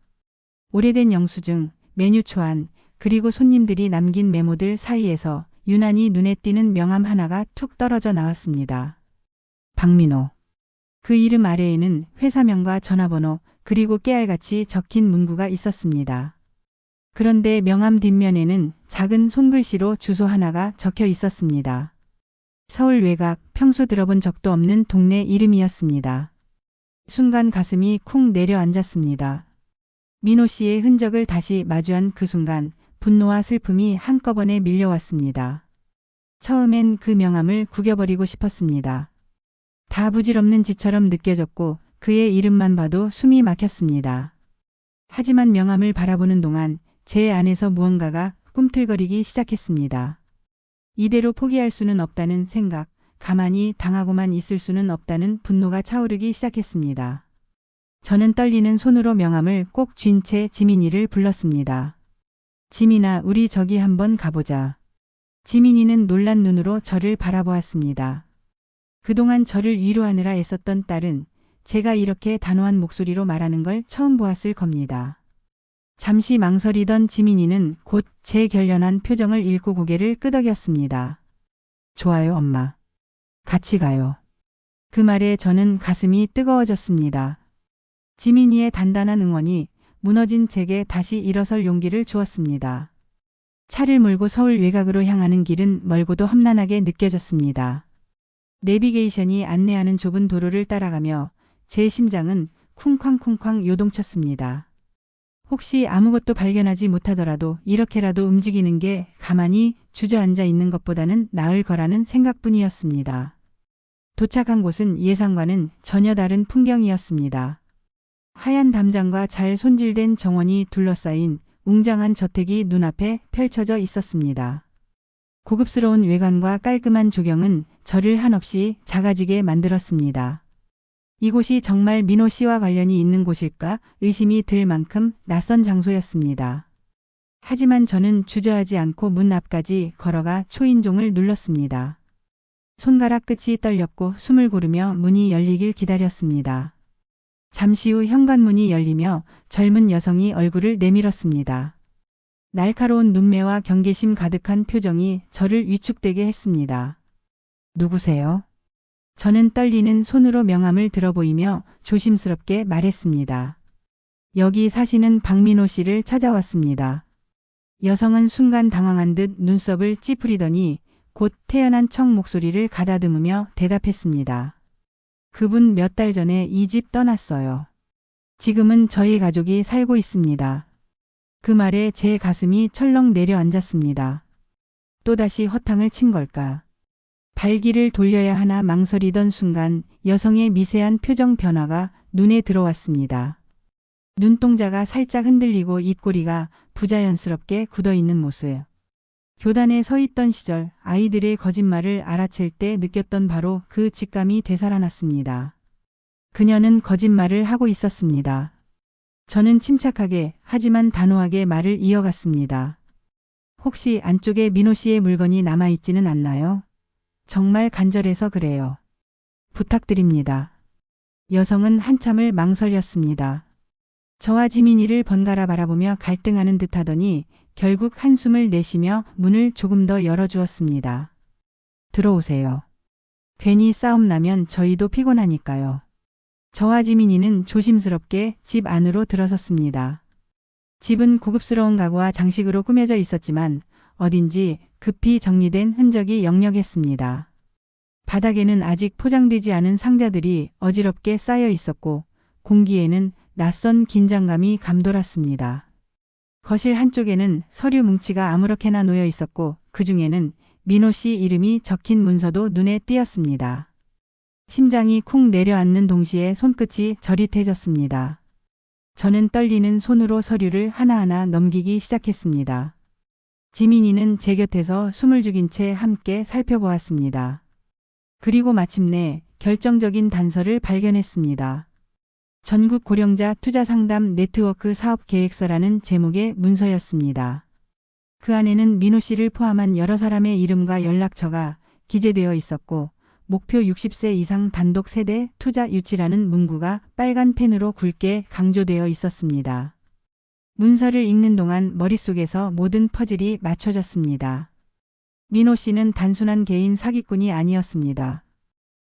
오래된 영수증, 메뉴 초안, 그리고 손님들이 남긴 메모들 사이에서 유난히 눈에 띄는 명함 하나가 툭 떨어져 나왔습니다. 박민호. 그 이름 아래에는 회사명과 전화번호 그리고 깨알같이 적힌 문구가 있었습니다. 그런데 명함 뒷면에는 작은 손글씨로 주소 하나가 적혀 있었습니다. 서울 외곽, 평소 들어본 적도 없는 동네 이름이었습니다. 순간 가슴이 쿵 내려앉았습니다. 민호 씨의 흔적을 다시 마주한 그 순간 분노와 슬픔이 한꺼번에 밀려왔습니다. 처음엔 그 명함을 구겨버리고 싶었습니다. 다 부질없는 짓처럼 느껴졌고 그의 이름만 봐도 숨이 막혔습니다. 하지만 명함을 바라보는 동안 제 안에서 무언가가 꿈틀거리기 시작했습니다. 이대로 포기할 수는 없다는 생각, 가만히 당하고만 있을 수는 없다는 분노가 차오르기 시작했습니다. 저는 떨리는 손으로 명함을 꼭 쥔 채 지민이를 불렀습니다. 지민아, 우리 저기 한번 가보자. 지민이는 놀란 눈으로 저를 바라보았습니다. 그동안 저를 위로하느라 애썼던 딸은 제가 이렇게 단호한 목소리로 말하는 걸 처음 보았을 겁니다. 잠시 망설이던 지민이는 곧 제 결연한 표정을 읽고 고개를 끄덕였습니다. 좋아요, 엄마. 같이 가요. 그 말에 저는 가슴이 뜨거워졌습니다. 지민이의 단단한 응원이 무너진 제게 다시 일어설 용기를 주었습니다. 차를 몰고 서울 외곽으로 향하는 길은 멀고도 험난하게 느껴졌습니다. 내비게이션이 안내하는 좁은 도로를 따라가며 제 심장은 쿵쾅쿵쾅 요동쳤습니다. 혹시 아무것도 발견하지 못하더라도 이렇게라도 움직이는 게 가만히 주저앉아 있는 것보다는 나을 거라는 생각뿐이었습니다. 도착한 곳은 예상과는 전혀 다른 풍경이었습니다. 하얀 담장과 잘 손질된 정원이 둘러싸인 웅장한 저택이 눈앞에 펼쳐져 있었습니다. 고급스러운 외관과 깔끔한 조경은 저를 한없이 작아지게 만들었습니다. 이곳이 정말 민호 씨와 관련이 있는 곳일까 의심이 들 만큼 낯선 장소였습니다. 하지만 저는 주저하지 않고 문 앞까지 걸어가 초인종을 눌렀습니다. 손가락 끝이 떨렸고 숨을 고르며 문이 열리길 기다렸습니다. 잠시 후 현관문이 열리며 젊은 여성이 얼굴을 내밀었습니다. 날카로운 눈매와 경계심 가득한 표정이 저를 위축되게 했습니다. 누구세요? 저는 떨리는 손으로 명함을 들어보이며 조심스럽게 말했습니다. 여기 사시는 박민호 씨를 찾아왔습니다. 여성은 순간 당황한 듯 눈썹을 찌푸리더니 곧 태연한 청 목소리를 가다듬으며 대답했습니다. 그분 몇 달 전에 이 집 떠났어요. 지금은 저희 가족이 살고 있습니다. 그 말에 제 가슴이 철렁 내려앉았습니다. 또다시 허탕을 친 걸까? 발길을 돌려야 하나 망설이던 순간 여성의 미세한 표정 변화가 눈에 들어왔습니다. 눈동자가 살짝 흔들리고 입꼬리가 부자연스럽게 굳어있는 모습. 교단에 서 있던 시절 아이들의 거짓말을 알아챌 때 느꼈던 바로 그 직감이 되살아났습니다. 그녀는 거짓말을 하고 있었습니다. 저는 침착하게 하지만 단호하게 말을 이어갔습니다. 혹시 안쪽에 민호 씨의 물건이 남아있지는 않나요? 정말 간절해서 그래요. 부탁드립니다. 여성은 한참을 망설였습니다. 저와 지민이를 번갈아 바라보며 갈등하는 듯하더니 결국 한숨을 내쉬며 문을 조금 더 열어주었습니다. 들어오세요. 괜히 싸움 나면 저희도 피곤하니까요. 저와 지민이는 조심스럽게 집 안으로 들어섰습니다. 집은 고급스러운 가구와 장식으로 꾸며져 있었지만 어딘지 급히 정리된 흔적이 역력했습니다. 바닥에는 아직 포장되지 않은 상자들이 어지럽게 쌓여 있었고 공기에는 낯선 긴장감이 감돌았습니다. 거실 한쪽에는 서류 뭉치가 아무렇게나 놓여 있었고 그 중에는 민호 씨 이름이 적힌 문서도 눈에 띄었습니다. 심장이 쿵 내려앉는 동시에 손끝이 저릿해졌습니다. 저는 떨리는 손으로 서류를 하나하나 넘기기 시작했습니다. 지민이는 제 곁에서 숨을 죽인 채 함께 살펴보았습니다. 그리고 마침내 결정적인 단서를 발견했습니다. 전국 고령자 투자 상담 네트워크 사업 계획서라는 제목의 문서였습니다. 그 안에는 민호 씨를 포함한 여러 사람의 이름과 연락처가 기재되어 있었고 목표 60세 이상 단독 세대 투자 유치라는 문구가 빨간 펜으로 굵게 강조되어 있었습니다. 문서를 읽는 동안 머릿속에서 모든 퍼즐이 맞춰졌습니다. 민호 씨는 단순한 개인 사기꾼이 아니었습니다.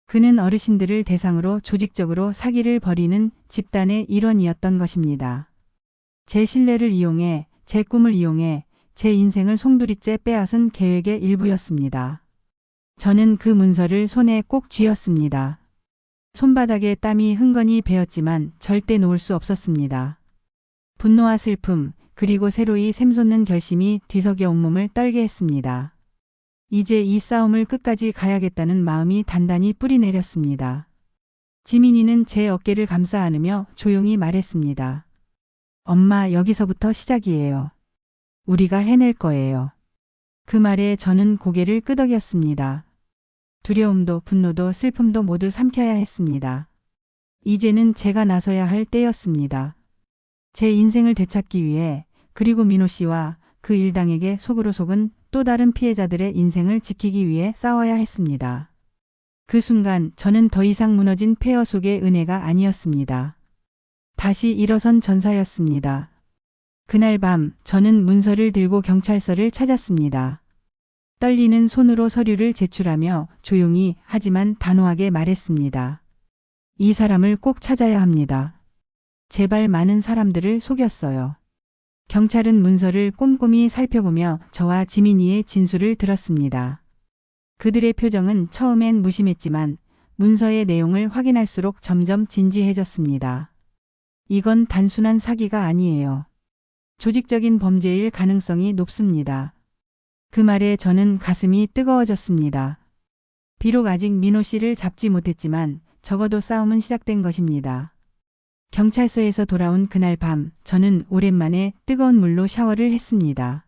그는 어르신들을 대상으로 조직적으로 사기를 벌이는 집단의 일원이었던 것입니다. 제 신뢰를 이용해, 제 꿈을 이용해, 제 인생을 송두리째 빼앗은 계획의 일부였습니다. 저는 그 문서를 손에 꼭 쥐었습니다. 손바닥에 땀이 흥건히 배었지만 절대 놓을 수 없었습니다. 분노와 슬픔, 그리고 새로이 샘솟는 결심이 뒤섞여 온몸을 떨게 했습니다. 이제 이 싸움을 끝까지 가야겠다는 마음이 단단히 뿌리내렸습니다. 지민이는 제 어깨를 감싸 안으며 조용히 말했습니다. 엄마, 여기서부터 시작이에요. 우리가 해낼 거예요. 그 말에 저는 고개를 끄덕였습니다. 두려움도 분노도 슬픔도 모두 삼켜야 했습니다. 이제는 제가 나서야 할 때였습니다. 제 인생을 되찾기 위해, 그리고 민호 씨와 그 일당에게 속으로 속은 또 다른 피해자들의 인생을 지키기 위해 싸워야 했습니다. 그 순간 저는 더 이상 무너진 폐허 속의 은혜가 아니었습니다. 다시 일어선 전사였습니다. 그날 밤 저는 문서를 들고 경찰서를 찾았습니다. 떨리는 손으로 서류를 제출하며 조용히 하지만 단호하게 말했습니다. 이 사람을 꼭 찾아야 합니다. 제발 많은 사람들을 속였어요. 경찰은 문서를 꼼꼼히 살펴보며 저와 지민이의 진술을 들었습니다. 그들의 표정은 처음엔 무심했지만 문서의 내용을 확인할수록 점점 진지해졌습니다. 이건 단순한 사기가 아니에요. 조직적인 범죄일 가능성이 높습니다. 그 말에 저는 가슴이 뜨거워졌습니다. 비록 아직 민호 씨를 잡지 못했지만 적어도 싸움은 시작된 것입니다. 경찰서에서 돌아온 그날 밤 저는 오랜만에 뜨거운 물로 샤워를 했습니다.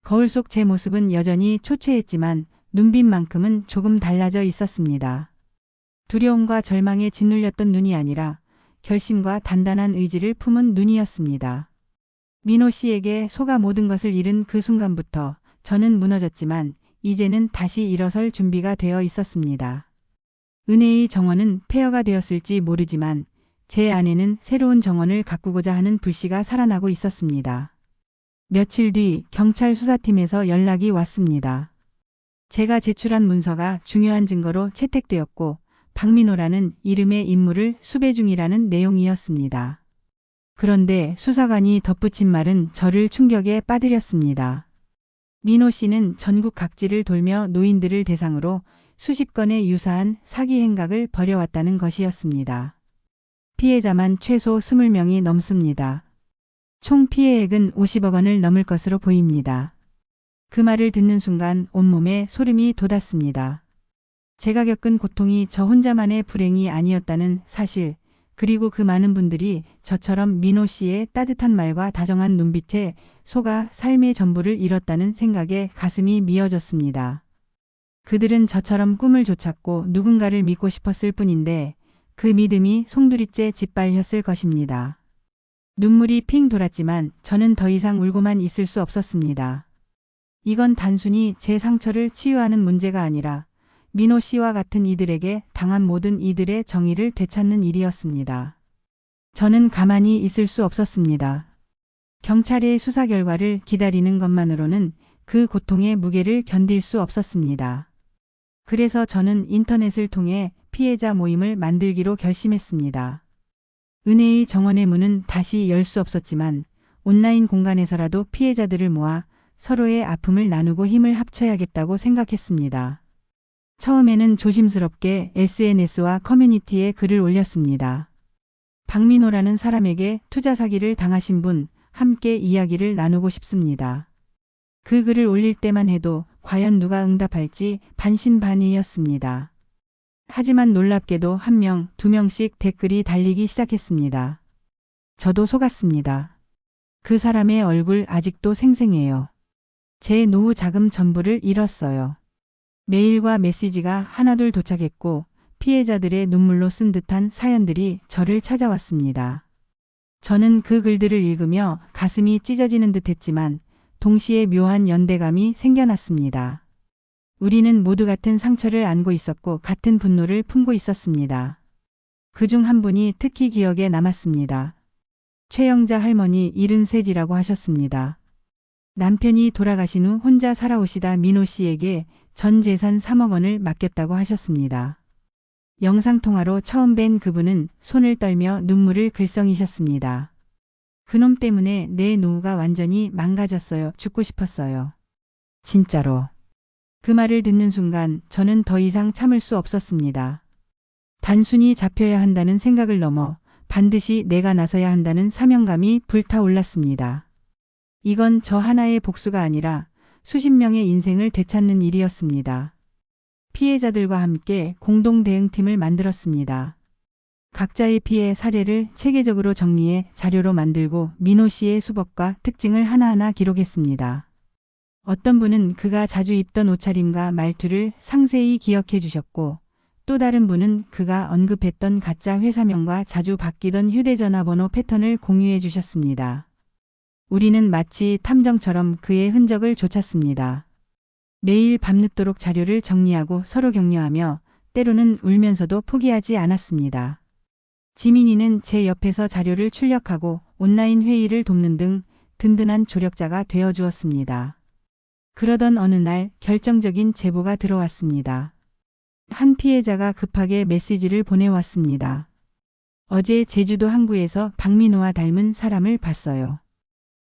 거울 속 제 모습은 여전히 초췌했지만 눈빛만큼은 조금 달라져 있었습니다. 두려움과 절망에 짓눌렸던 눈이 아니라 결심과 단단한 의지를 품은 눈이었습니다. 민호 씨에게 속아 모든 것을 잃은 그 순간부터 저는 무너졌지만 이제는 다시 일어설 준비가 되어 있었습니다. 은혜의 정원은 폐허가 되었을지 모르지만 제 안에는 새로운 정원을 가꾸고자 하는 불씨가 살아나고 있었습니다. 며칠 뒤 경찰 수사팀에서 연락이 왔습니다. 제가 제출한 문서가 중요한 증거로 채택되었고 박민호라는 이름의 인물을 수배 중이라는 내용이었습니다. 그런데 수사관이 덧붙인 말은 저를 충격에 빠뜨렸습니다. 민호 씨는 전국 각지를 돌며 노인들을 대상으로 수십 건의 유사한 사기 행각을 벌여왔다는 것이었습니다. 피해자만 최소 20명이 넘습니다. 총 피해액은 50억 원을 넘을 것으로 보입니다. 그 말을 듣는 순간 온몸에 소름이 돋았습니다. 제가 겪은 고통이 저 혼자만의 불행이 아니었다는 사실, 그리고 그 많은 분들이 저처럼 민호 씨의 따뜻한 말과 다정한 눈빛에 속아 삶의 전부를 잃었다는 생각에 가슴이 미어졌습니다. 그들은 저처럼 꿈을 좇았고 누군가를 믿고 싶었을 뿐인데 그 믿음이 송두리째 짓밟혔을 것입니다. 눈물이 핑 돌았지만 저는 더 이상 울고만 있을 수 없었습니다. 이건 단순히 제 상처를 치유하는 문제가 아니라 민호 씨와 같은 이들에게 당한 모든 이들의 정의를 되찾는 일이었습니다. 저는 가만히 있을 수 없었습니다. 경찰의 수사 결과를 기다리는 것만으로는 그 고통의 무게를 견딜 수 없었습니다. 그래서 저는 인터넷을 통해 피해자 모임을 만들기로 결심했습니다. 은혜의 정원의 문은 다시 열 수 없었지만 온라인 공간에서라도 피해자들을 모아 서로의 아픔을 나누고 힘을 합쳐야겠다고 생각했습니다. 처음에는 조심스럽게 SNS와 커뮤니티에 글을 올렸습니다. 박민호라는 사람에게 투자 사기를 당하신 분, 함께 이야기를 나누고 싶습니다. 그 글을 올릴 때만 해도 과연 누가 응답할지 반신반의였습니다. 하지만 놀랍게도 1명, 2명씩 댓글이 달리기 시작했습니다. 저도 속았습니다. 그 사람의 얼굴 아직도 생생해요. 제 노후 자금 전부를 잃었어요. 메일과 메시지가 하나둘 도착했고 피해자들의 눈물로 쓴 듯한 사연들이 저를 찾아왔습니다. 저는 그 글들을 읽으며 가슴이 찢어지는 듯 했지만 동시에 묘한 연대감이 생겨났습니다. 우리는 모두 같은 상처를 안고 있었고 같은 분노를 품고 있었습니다. 그중 한 분이 특히 기억에 남았습니다. 최영자 할머니 73이라고 하셨습니다. 남편이 돌아가신 후 혼자 살아오시다 민호 씨에게 전 재산 3억 원을 맡겼다고 하셨습니다. 영상통화로 처음 뵌 그분은 손을 떨며 눈물을 글썽이셨습니다. 그놈 때문에 내 노후가 완전히 망가졌어요. 죽고 싶었어요. 진짜로. 그 말을 듣는 순간 저는 더 이상 참을 수 없었습니다. 단순히 잡혀야 한다는 생각을 넘어 반드시 내가 나서야 한다는 사명감이 불타올랐습니다. 이건 저 하나의 복수가 아니라 수십 명의 인생을 되찾는 일이었습니다. 피해자들과 함께 공동 대응팀을 만들었습니다. 각자의 피해 사례를 체계적으로 정리해 자료로 만들고 민호 씨의 수법과 특징을 하나하나 기록했습니다. 어떤 분은 그가 자주 입던 옷차림과 말투를 상세히 기억해 주셨고 또 다른 분은 그가 언급했던 가짜 회사명과 자주 바뀌던 휴대전화 번호 패턴을 공유해 주셨습니다. 우리는 마치 탐정처럼 그의 흔적을 쫓았습니다. 매일 밤늦도록 자료를 정리하고 서로 격려하며 때로는 울면서도 포기하지 않았습니다. 지민이는 제 옆에서 자료를 출력하고 온라인 회의를 돕는 등 든든한 조력자가 되어 주었습니다. 그러던 어느 날 결정적인 제보가 들어왔습니다. 한 피해자가 급하게 메시지를 보내왔습니다. 어제 제주도 항구에서 박민호와 닮은 사람을 봤어요.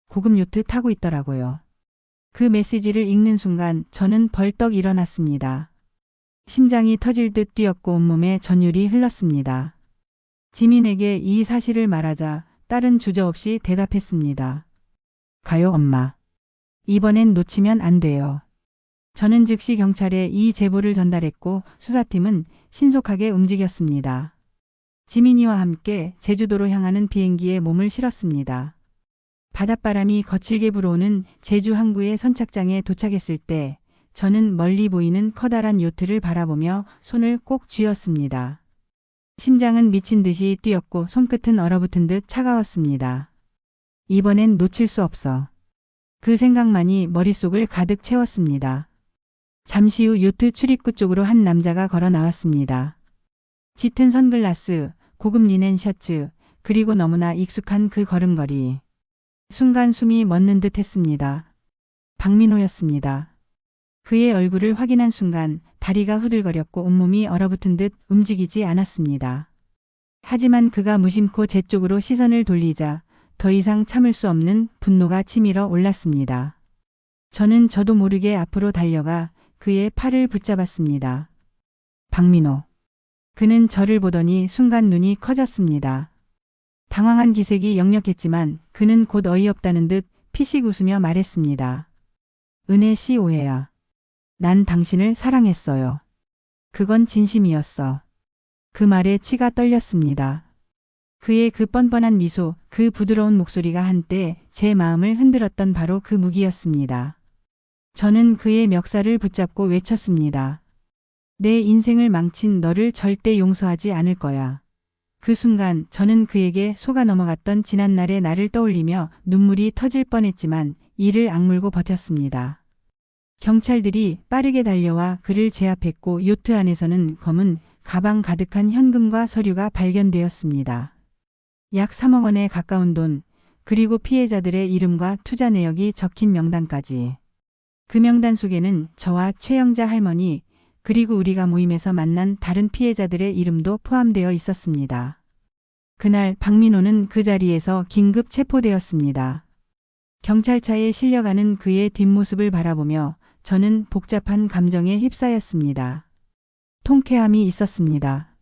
고급 요트 타고 있더라고요. 그 메시지를 읽는 순간 저는 벌떡 일어났습니다. 심장이 터질 듯 뛰었고 온몸에 전율이 흘렀습니다. 지민에게 이 사실을 말하자 딸은 주저없이 대답했습니다. 가요, 엄마. 이번엔 놓치면 안 돼요. 저는 즉시 경찰에 이 제보를 전달했고 수사팀은 신속하게 움직였습니다. 지민이와 함께 제주도로 향하는 비행기에 몸을 실었습니다. 바닷바람이 거칠게 불어오는 제주 항구의 선착장에 도착했을 때 저는 멀리 보이는 커다란 요트를 바라보며 손을 꼭 쥐었습니다. 심장은 미친 듯이 뛰었고 손끝은 얼어붙은 듯 차가웠습니다. 이번엔 놓칠 수 없어. 그 생각만이 머릿속을 가득 채웠습니다. 잠시 후 요트 출입구 쪽으로 한 남자가 걸어 나왔습니다. 짙은 선글라스, 고급 리넨 셔츠, 그리고 너무나 익숙한 그 걸음걸이. 순간 숨이 멎는 듯 했습니다. 박민호였습니다. 그의 얼굴을 확인한 순간 다리가 후들거렸고 온몸이 얼어붙은 듯 움직이지 않았습니다. 하지만 그가 무심코 제 쪽으로 시선을 돌리자 더 이상 참을 수 없는 분노가 치밀어 올랐습니다. 저는 저도 모르게 앞으로 달려가 그의 팔을 붙잡았습니다. 박민호. 그는 저를 보더니 순간 눈이 커졌습니다. 당황한 기색이 역력했지만 그는 곧 어이없다는 듯 피식 웃으며 말했습니다. 은혜 씨 오해야. 난 당신을 사랑했어요. 그건 진심이었어. 그 말에 치가 떨렸습니다. 그의 그 뻔뻔한 미소, 그 부드러운 목소리가 한때 제 마음을 흔들었던 바로 그 무기였습니다. 저는 그의 멱살을 붙잡고 외쳤습니다. 내 인생을 망친 너를 절대 용서하지 않을 거야. 그 순간 저는 그에게 속아 넘어갔던 지난날의 나를 떠올리며 눈물이 터질 뻔했지만 이를 악물고 버텼습니다. 경찰들이 빠르게 달려와 그를 제압했고 요트 안에서는 검은 가방 가득한 현금과 서류가 발견되었습니다. 약 3억 원에 가까운 돈, 그리고 피해자들의 이름과 투자 내역이 적힌 명단까지. 그 명단 속에는 저와 최영자 할머니, 그리고 우리가 모임에서 만난 다른 피해자들의 이름도 포함되어 있었습니다. 그날 박민호는 그 자리에서 긴급 체포되었습니다. 경찰차에 실려가는 그의 뒷모습을 바라보며 저는 복잡한 감정에 휩싸였습니다. 통쾌함이 있었습니다.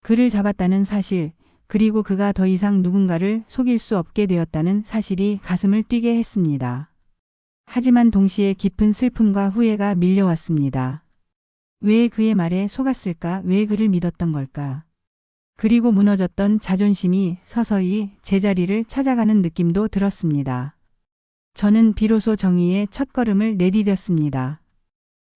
그를 잡았다는 사실, 그리고 그가 더 이상 누군가를 속일 수 없게 되었다는 사실이 가슴을 뛰게 했습니다. 하지만 동시에 깊은 슬픔과 후회가 밀려왔습니다. 왜 그의 말에 속았을까? 왜 그를 믿었던 걸까? 그리고 무너졌던 자존심이 서서히 제자리를 찾아가는 느낌도 들었습니다. 저는 비로소 정의의 첫걸음을 내디뎠습니다.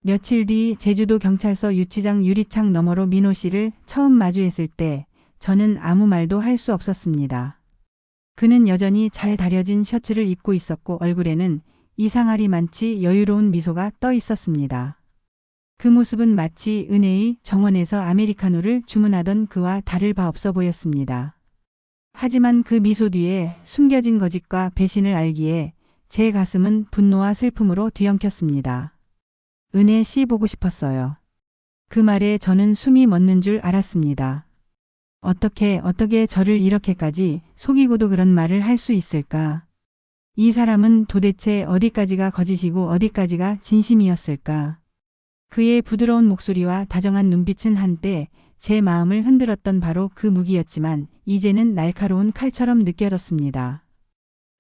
며칠 뒤 제주도 경찰서 유치장 유리창 너머로 민호 씨를 처음 마주했을 때 저는 아무 말도 할 수 없었습니다. 그는 여전히 잘 다려진 셔츠를 입고 있었고 얼굴에는 이상하리 많지 여유로운 미소가 떠 있었습니다. 그 모습은 마치 은혜의 정원에서 아메리카노를 주문하던 그와 다를 바 없어 보였습니다. 하지만 그 미소 뒤에 숨겨진 거짓과 배신을 알기에 제 가슴은 분노와 슬픔으로 뒤엉켰습니다. 은혜 씨 보고 싶었어요. 그 말에 저는 숨이 멎는 줄 알았습니다. 어떻게 저를 이렇게까지 속이고도 그런 말을 할 수 있을까? 이 사람은 도대체 어디까지가 거짓이고 어디까지가 진심이었을까? 그의 부드러운 목소리와 다정한 눈빛은 한때 제 마음을 흔들었던 바로 그 무기였지만 이제는 날카로운 칼처럼 느껴졌습니다.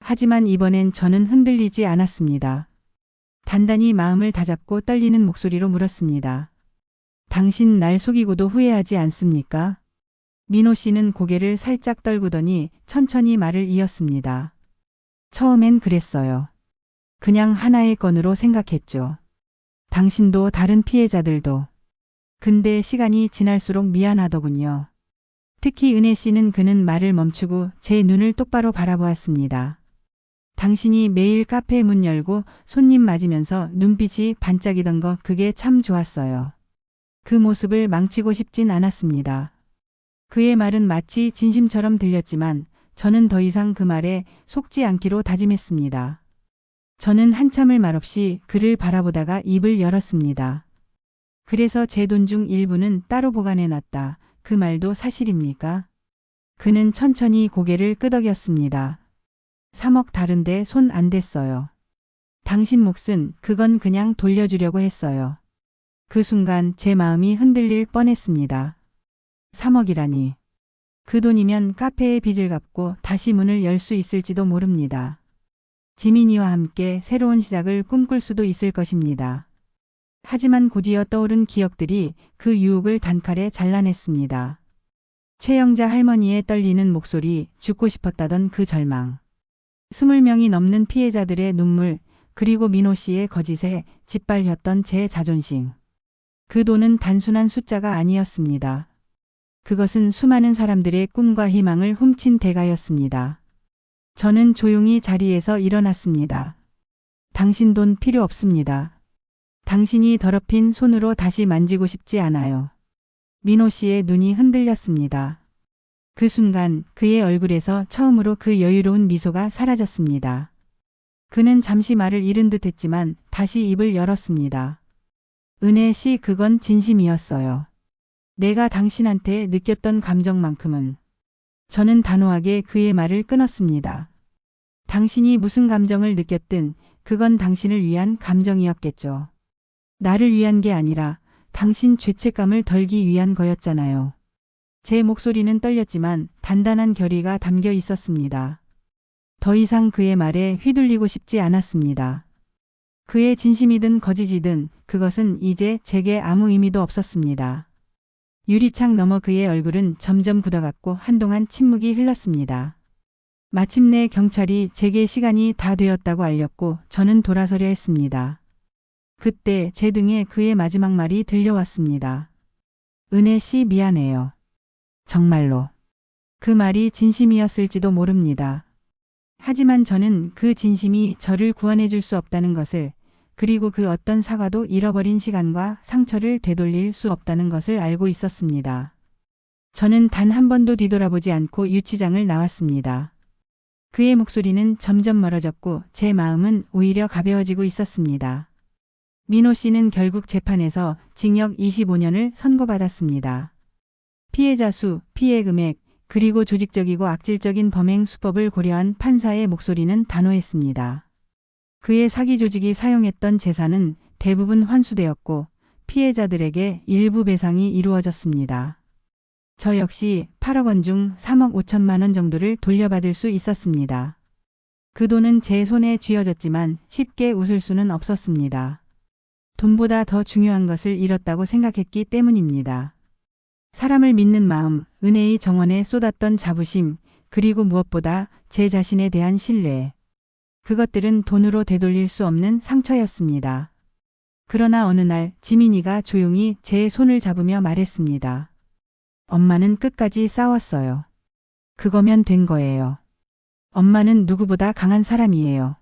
하지만 이번엔 저는 흔들리지 않았습니다. 단단히 마음을 다잡고 떨리는 목소리로 물었습니다. 당신 날 속이고도 후회하지 않습니까? 민호 씨는 고개를 살짝 떨구더니 천천히 말을 이었습니다. 처음엔 그랬어요. 그냥 하나의 건으로 생각했죠. 당신도 다른 피해자들도. 근데 시간이 지날수록 미안하더군요. 특히 은혜 씨는 그는 말을 멈추고 제 눈을 똑바로 바라보았습니다. 당신이 매일 카페 문 열고 손님 맞으면서 눈빛이 반짝이던 거 그게 참 좋았어요. 그 모습을 망치고 싶진 않았습니다. 그의 말은 마치 진심처럼 들렸지만 저는 더 이상 그 말에 속지 않기로 다짐했습니다. 저는 한참을 말없이 그를 바라보다가 입을 열었습니다. 그래서 제 돈 중 일부는 따로 보관해놨다. 그 말도 사실입니까? 그는 천천히 고개를 끄덕였습니다. 3억 다른데 손 안 댔어요. 당신 몫은 그건 그냥 돌려주려고 했어요. 그 순간 제 마음이 흔들릴 뻔했습니다. 3억이라니. 그 돈이면 카페의 빚을 갚고 다시 문을 열 수 있을지도 모릅니다. 지민이와 함께 새로운 시작을 꿈꿀 수도 있을 것입니다. 하지만 곧이어 떠오른 기억들이 그 유혹을 단칼에 잘라냈습니다. 최영자 할머니의 떨리는 목소리, 죽고 싶었다던 그 절망. 20명이 넘는 피해자들의 눈물, 그리고 민호 씨의 거짓에 짓밟혔던 제 자존심. 그 돈은 단순한 숫자가 아니었습니다. 그것은 수많은 사람들의 꿈과 희망을 훔친 대가였습니다. 저는 조용히 자리에서 일어났습니다. 당신 돈 필요 없습니다. 당신이 더럽힌 손으로 다시 만지고 싶지 않아요. 민호 씨의 눈이 흔들렸습니다. 그 순간 그의 얼굴에서 처음으로 그 여유로운 미소가 사라졌습니다. 그는 잠시 말을 잃은 듯 했지만 다시 입을 열었습니다. 은혜 씨, 그건 진심이었어요. 내가 당신한테 느꼈던 감정만큼은. 저는 단호하게 그의 말을 끊었습니다. 당신이 무슨 감정을 느꼈든 그건 당신을 위한 감정이었겠죠. 나를 위한 게 아니라 당신 죄책감을 덜기 위한 거였잖아요. 제 목소리는 떨렸지만 단단한 결의가 담겨 있었습니다. 더 이상 그의 말에 휘둘리고 싶지 않았습니다. 그의 진심이든 거짓이든 그것은 이제 제게 아무 의미도 없었습니다. 유리창 너머 그의 얼굴은 점점 굳어갔고 한동안 침묵이 흘렀습니다. 마침내 경찰이 제게 시간이 다 되었다고 알렸고 저는 돌아서려 했습니다. 그때 제 등에 그의 마지막 말이 들려왔습니다. 은혜 씨, 미안해요. 정말로. 그 말이 진심이었을지도 모릅니다. 하지만 저는 그 진심이 저를 구원해 줄 수 없다는 것을, 그리고 그 어떤 사과도 잃어버린 시간과 상처를 되돌릴 수 없다는 것을 알고 있었습니다. 저는 단 한 번도 뒤돌아보지 않고 유치장을 나왔습니다. 그의 목소리는 점점 멀어졌고 제 마음은 오히려 가벼워지고 있었습니다. 민호 씨는 결국 재판에서 징역 25년을 선고받았습니다. 피해자 수, 피해 금액, 그리고 조직적이고 악질적인 범행 수법을 고려한 판사의 목소리는 단호했습니다. 그의 사기 조직이 사용했던 재산은 대부분 환수되었고 피해자들에게 일부 배상이 이루어졌습니다. 저 역시 8억 원 중 3억 5천만 원 정도를 돌려받을 수 있었습니다. 그 돈은 제 손에 쥐어졌지만 쉽게 웃을 수는 없었습니다. 돈보다 더 중요한 것을 잃었다고 생각했기 때문입니다. 사람을 믿는 마음, 은혜의 정원에 쏟았던 자부심, 그리고 무엇보다 제 자신에 대한 신뢰. 그것들은 돈으로 되돌릴 수 없는 상처였습니다. 그러나 어느 날 지민이가 조용히 제 손을 잡으며 말했습니다. 엄마는 끝까지 싸웠어요. 그거면 된 거예요. 엄마는 누구보다 강한 사람이에요.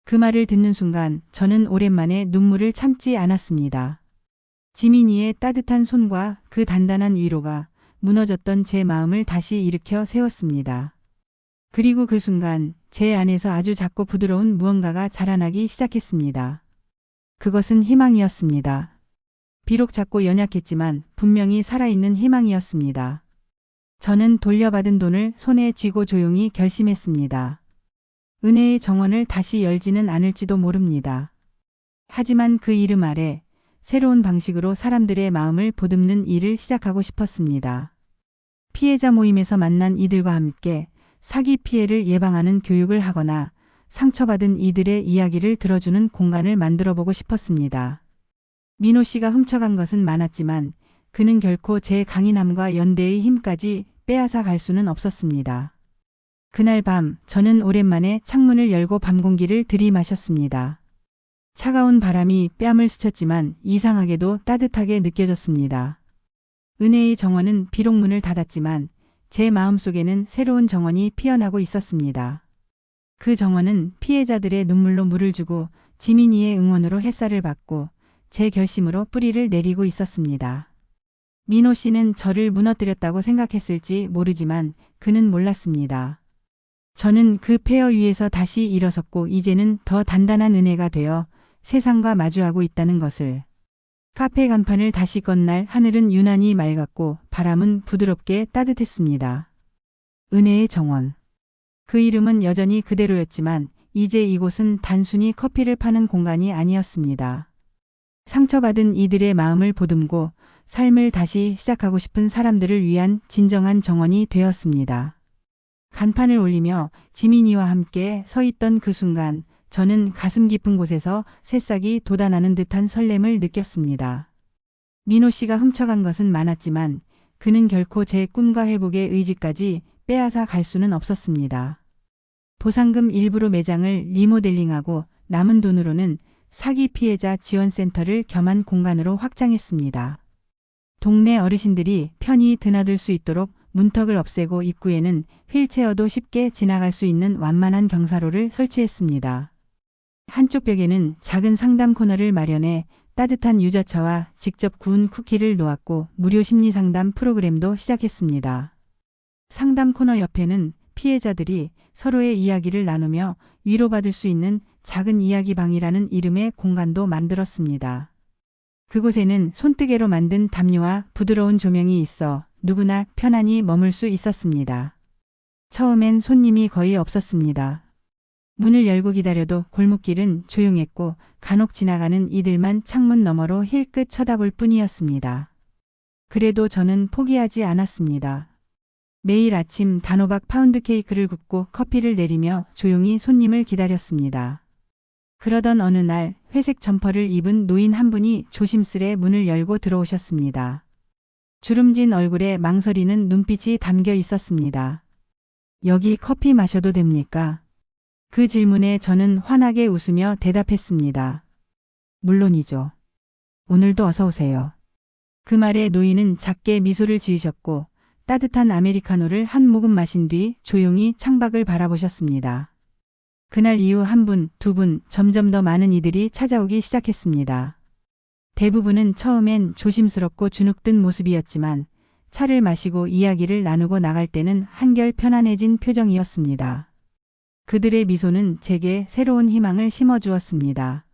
그 말을 듣는 순간 저는 오랜만에 눈물을 참지 않았습니다. 지민이의 따뜻한 손과 그 단단한 위로가 무너졌던 제 마음을 다시 일으켜 세웠습니다. 그리고 그 순간 제 안에서 아주 작고 부드러운 무언가가 자라나기 시작했습니다. 그것은 희망이었습니다. 비록 작고 연약했지만 분명히 살아있는 희망이었습니다. 저는 돌려받은 돈을 손에 쥐고 조용히 결심했습니다. 은혜의 정원을 다시 열지는 않을지도 모릅니다. 하지만 그 이름 아래 새로운 방식으로 사람들의 마음을 보듬는 일을 시작하고 싶었습니다. 피해자 모임에서 만난 이들과 함께 사기 피해를 예방하는 교육을 하거나 상처받은 이들의 이야기를 들어주는 공간을 만들어 보고 싶었습니다. 민호 씨가 훔쳐간 것은 많았지만 그는 결코 제 강인함과 연대의 힘까지 빼앗아 갈 수는 없었습니다. 그날 밤 저는 오랜만에 창문을 열고 밤 공기를 들이마셨습니다. 차가운 바람이 뺨을 스쳤지만 이상하게도 따뜻하게 느껴졌습니다. 은혜의 정원은 비록 문을 닫았지만 제 마음속에는 새로운 정원이 피어나고 있었습니다. 그 정원은 피해자들의 눈물로 물을 주고 지민이의 응원으로 햇살을 받고 제 결심으로 뿌리를 내리고 있었습니다. 민호 씨는 저를 무너뜨렸다고 생각했을지 모르지만 그는 몰랐습니다. 저는 그 폐허 위에서 다시 일어섰고 이제는 더 단단한 은혜가 되어 세상과 마주하고 있다는 것을. 카페 간판을 다시 건 날 하늘은 유난히 맑았고 바람은 부드럽게 따뜻했습니다. 은혜의 정원. 그 이름은 여전히 그대로였지만 이제 이곳은 단순히 커피를 파는 공간이 아니었습니다. 상처받은 이들의 마음을 보듬고 삶을 다시 시작하고 싶은 사람들을 위한 진정한 정원이 되었습니다. 간판을 올리며 지민이와 함께 서 있던 그 순간 저는 가슴 깊은 곳에서 새싹이 돋아나는 듯한 설렘을 느꼈습니다. 민호 씨가 훔쳐간 것은 많았지만 그는 결코 제 꿈과 회복의 의지까지 빼앗아 갈 수는 없었습니다. 보상금 일부로 매장을 리모델링하고 남은 돈으로는 사기 피해자 지원센터를 겸한 공간으로 확장했습니다. 동네 어르신들이 편히 드나들 수 있도록 문턱을 없애고 입구에는 휠체어도 쉽게 지나갈 수 있는 완만한 경사로를 설치했습니다. 한쪽 벽에는 작은 상담 코너를 마련해 따뜻한 유자차와 직접 구운 쿠키를 놓았고 무료 심리 상담 프로그램도 시작했습니다. 상담 코너 옆에는 피해자들이 서로의 이야기를 나누며 위로받을 수 있는 작은 이야기방이라는 이름의 공간도 만들었습니다. 그곳에는 손뜨개로 만든 담요와 부드러운 조명이 있어 누구나 편안히 머물 수 있었습니다. 처음엔 손님이 거의 없었습니다. 문을 열고 기다려도 골목길은 조용했고 간혹 지나가는 이들만 창문 너머로 힐끗 쳐다볼 뿐이었습니다. 그래도 저는 포기하지 않았습니다. 매일 아침 단호박 파운드 케이크를 굽고 커피를 내리며 조용히 손님을 기다렸습니다. 그러던 어느 날 회색 점퍼를 입은 노인 한 분이 조심스레 문을 열고 들어오셨습니다. 주름진 얼굴에 망설이는 눈빛이 담겨 있었습니다. 여기 커피 마셔도 됩니까? 그 질문에 저는 환하게 웃으며 대답했습니다. 물론이죠. 오늘도 어서 오세요. 그 말에 노인은 작게 미소를 지으셨고 따뜻한 아메리카노를 한 모금 마신 뒤 조용히 창밖을 바라보셨습니다. 그날 이후 한 분, 두 분, 점점 더 많은 이들이 찾아오기 시작했습니다. 대부분은 처음엔 조심스럽고 주눅든 모습이었지만 차를 마시고 이야기를 나누고 나갈 때는 한결 편안해진 표정이었습니다. 그들의 미소는 제게 새로운 희망을 심어주었습니다.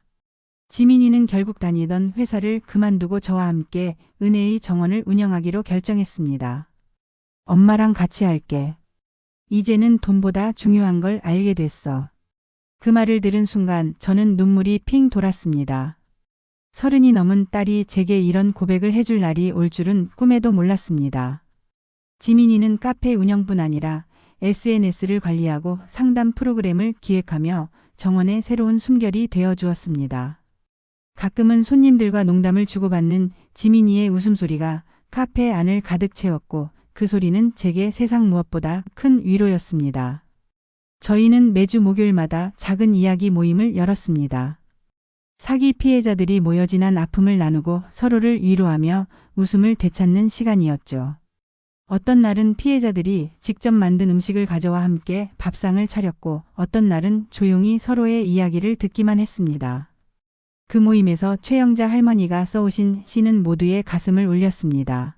지민이는 결국 다니던 회사를 그만두고 저와 함께 은혜의 정원을 운영하기로 결정했습니다. 엄마랑 같이 할게. 이제는 돈보다 중요한 걸 알게 됐어. 그 말을 들은 순간 저는 눈물이 핑 돌았습니다. 30이 넘은 딸이 제게 이런 고백을 해줄 날이 올 줄은 꿈에도 몰랐습니다. 지민이는 카페 운영뿐 아니라 SNS를 관리하고 상담 프로그램을 기획하며 정원의 새로운 숨결이 되어 주었습니다. 가끔은 손님들과 농담을 주고받는 지민이의 웃음소리가 카페 안을 가득 채웠고 그 소리는 제게 세상 무엇보다 큰 위로였습니다. 저희는 매주 목요일마다 작은 이야기 모임을 열었습니다. 사기 피해자들이 모여 지난 아픔을 나누고 서로를 위로하며 웃음을 되찾는 시간이었죠. 어떤 날은 피해자들이 직접 만든 음식을 가져와 함께 밥상을 차렸고 어떤 날은 조용히 서로의 이야기를 듣기만 했습니다. 그 모임에서 최영자 할머니가 써오신 시는 모두의 가슴을 울렸습니다.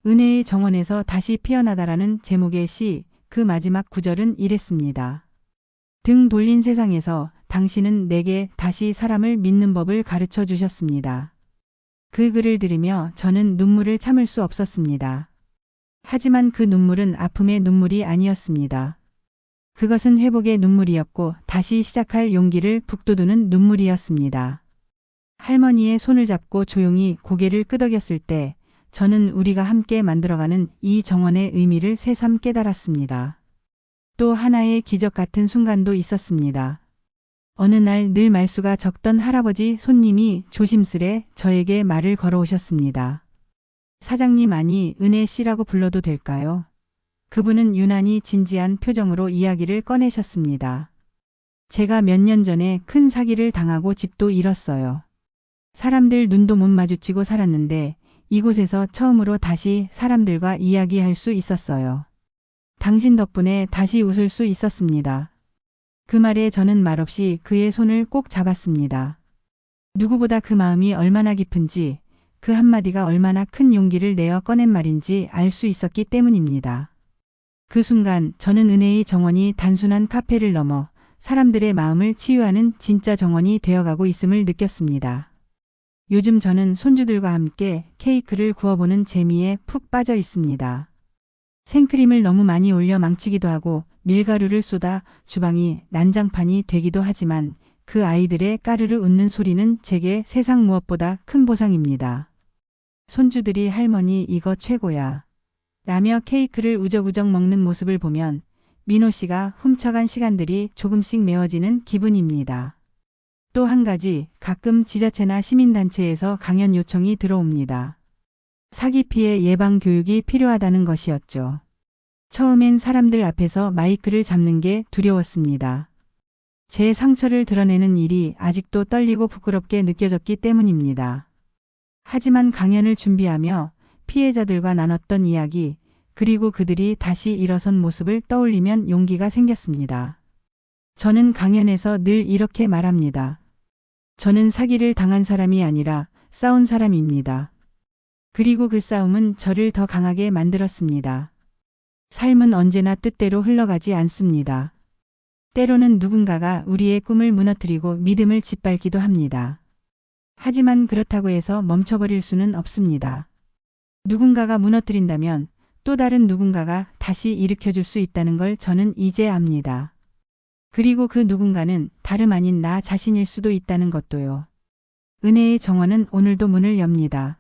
은혜의 정원에서 다시 피어나다라는 제목의 시, 그 마지막 구절은 이랬습니다. 등 돌린 세상에서 당신은 내게 다시 사람을 믿는 법을 가르쳐 주셨습니다. 그 글을 들으며 저는 눈물을 참을 수 없었습니다. 하지만 그 눈물은 아픔의 눈물이 아니었습니다. 그것은 회복의 눈물이었고 다시 시작할 용기를 북돋우는 눈물이었습니다. 할머니의 손을 잡고 조용히 고개를 끄덕였을 때 저는 우리가 함께 만들어가는 이 정원의 의미를 새삼 깨달았습니다. 또 하나의 기적 같은 순간도 있었습니다. 어느 날 늘 말수가 적던 할아버지 손님이 조심스레 저에게 말을 걸어오셨습니다. 사장님, 아니 은혜 씨라고 불러도 될까요? 그분은 유난히 진지한 표정으로 이야기를 꺼내셨습니다. 제가 몇 년 전에 큰 사기를 당하고 집도 잃었어요. 사람들 눈도 못 마주치고 살았는데 이곳에서 처음으로 다시 사람들과 이야기할 수 있었어요. 당신 덕분에 다시 웃을 수 있었습니다. 그 말에 저는 말없이 그의 손을 꼭 잡았습니다. 누구보다 그 마음이 얼마나 깊은지, 그 한마디가 얼마나 큰 용기를 내어 꺼낸 말인지 알 수 있었기 때문입니다. 그 순간 저는 은혜의 정원이 단순한 카페를 넘어 사람들의 마음을 치유하는 진짜 정원이 되어가고 있음을 느꼈습니다. 요즘 저는 손주들과 함께 케이크를 구워보는 재미에 푹 빠져 있습니다. 생크림을 너무 많이 올려 망치기도 하고 밀가루를 쏟아 주방이 난장판이 되기도 하지만 그 아이들의 까르르 웃는 소리는 제게 세상 무엇보다 큰 보상입니다. 손주들이 할머니 이거 최고야 라며 케이크를 우적우적 먹는 모습을 보면 민호 씨가 훔쳐간 시간들이 조금씩 메워지는 기분입니다. 또 한 가지, 가끔 지자체나 시민단체에서 강연 요청이 들어옵니다. 사기 피해 예방 교육이 필요하다는 것이었죠. 처음엔 사람들 앞에서 마이크를 잡는 게 두려웠습니다. 제 상처를 드러내는 일이 아직도 떨리고 부끄럽게 느껴졌기 때문입니다. 하지만 강연을 준비하며 피해자들과 나눴던 이야기, 그리고 그들이 다시 일어선 모습을 떠올리면 용기가 생겼습니다. 저는 강연에서 늘 이렇게 말합니다. 저는 사기를 당한 사람이 아니라 싸운 사람입니다. 그리고 그 싸움은 저를 더 강하게 만들었습니다. 삶은 언제나 뜻대로 흘러가지 않습니다. 때로는 누군가가 우리의 꿈을 무너뜨리고 믿음을 짓밟기도 합니다. 하지만 그렇다고 해서 멈춰버릴 수는 없습니다. 누군가가 무너뜨린다면 또 다른 누군가가 다시 일으켜줄 수 있다는 걸 저는 이제 압니다. 그리고 그 누군가는 다름 아닌 나 자신일 수도 있다는 것도요. 은혜의 정원은 오늘도 문을 엽니다.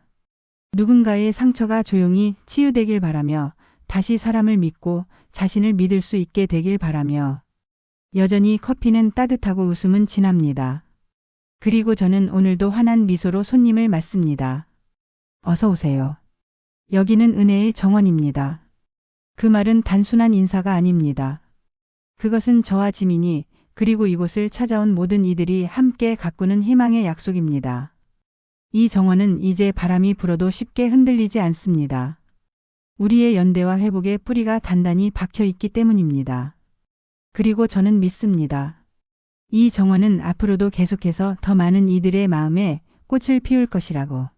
누군가의 상처가 조용히 치유되길 바라며 다시 사람을 믿고 자신을 믿을 수 있게 되길 바라며 여전히 커피는 따뜻하고 웃음은 진합니다. 그리고 저는 오늘도 환한 미소로 손님을 맞습니다. 어서 오세요. 여기는 은혜의 정원입니다. 그 말은 단순한 인사가 아닙니다. 그것은 저와 지민이 그리고 이곳을 찾아온 모든 이들이 함께 가꾸는 희망의 약속입니다. 이 정원은 이제 바람이 불어도 쉽게 흔들리지 않습니다. 우리의 연대와 회복의 뿌리가 단단히 박혀 있기 때문입니다. 그리고 저는 믿습니다. 이 정원은 앞으로도 계속해서 더 많은 이들의 마음에 꽃을 피울 것이라고.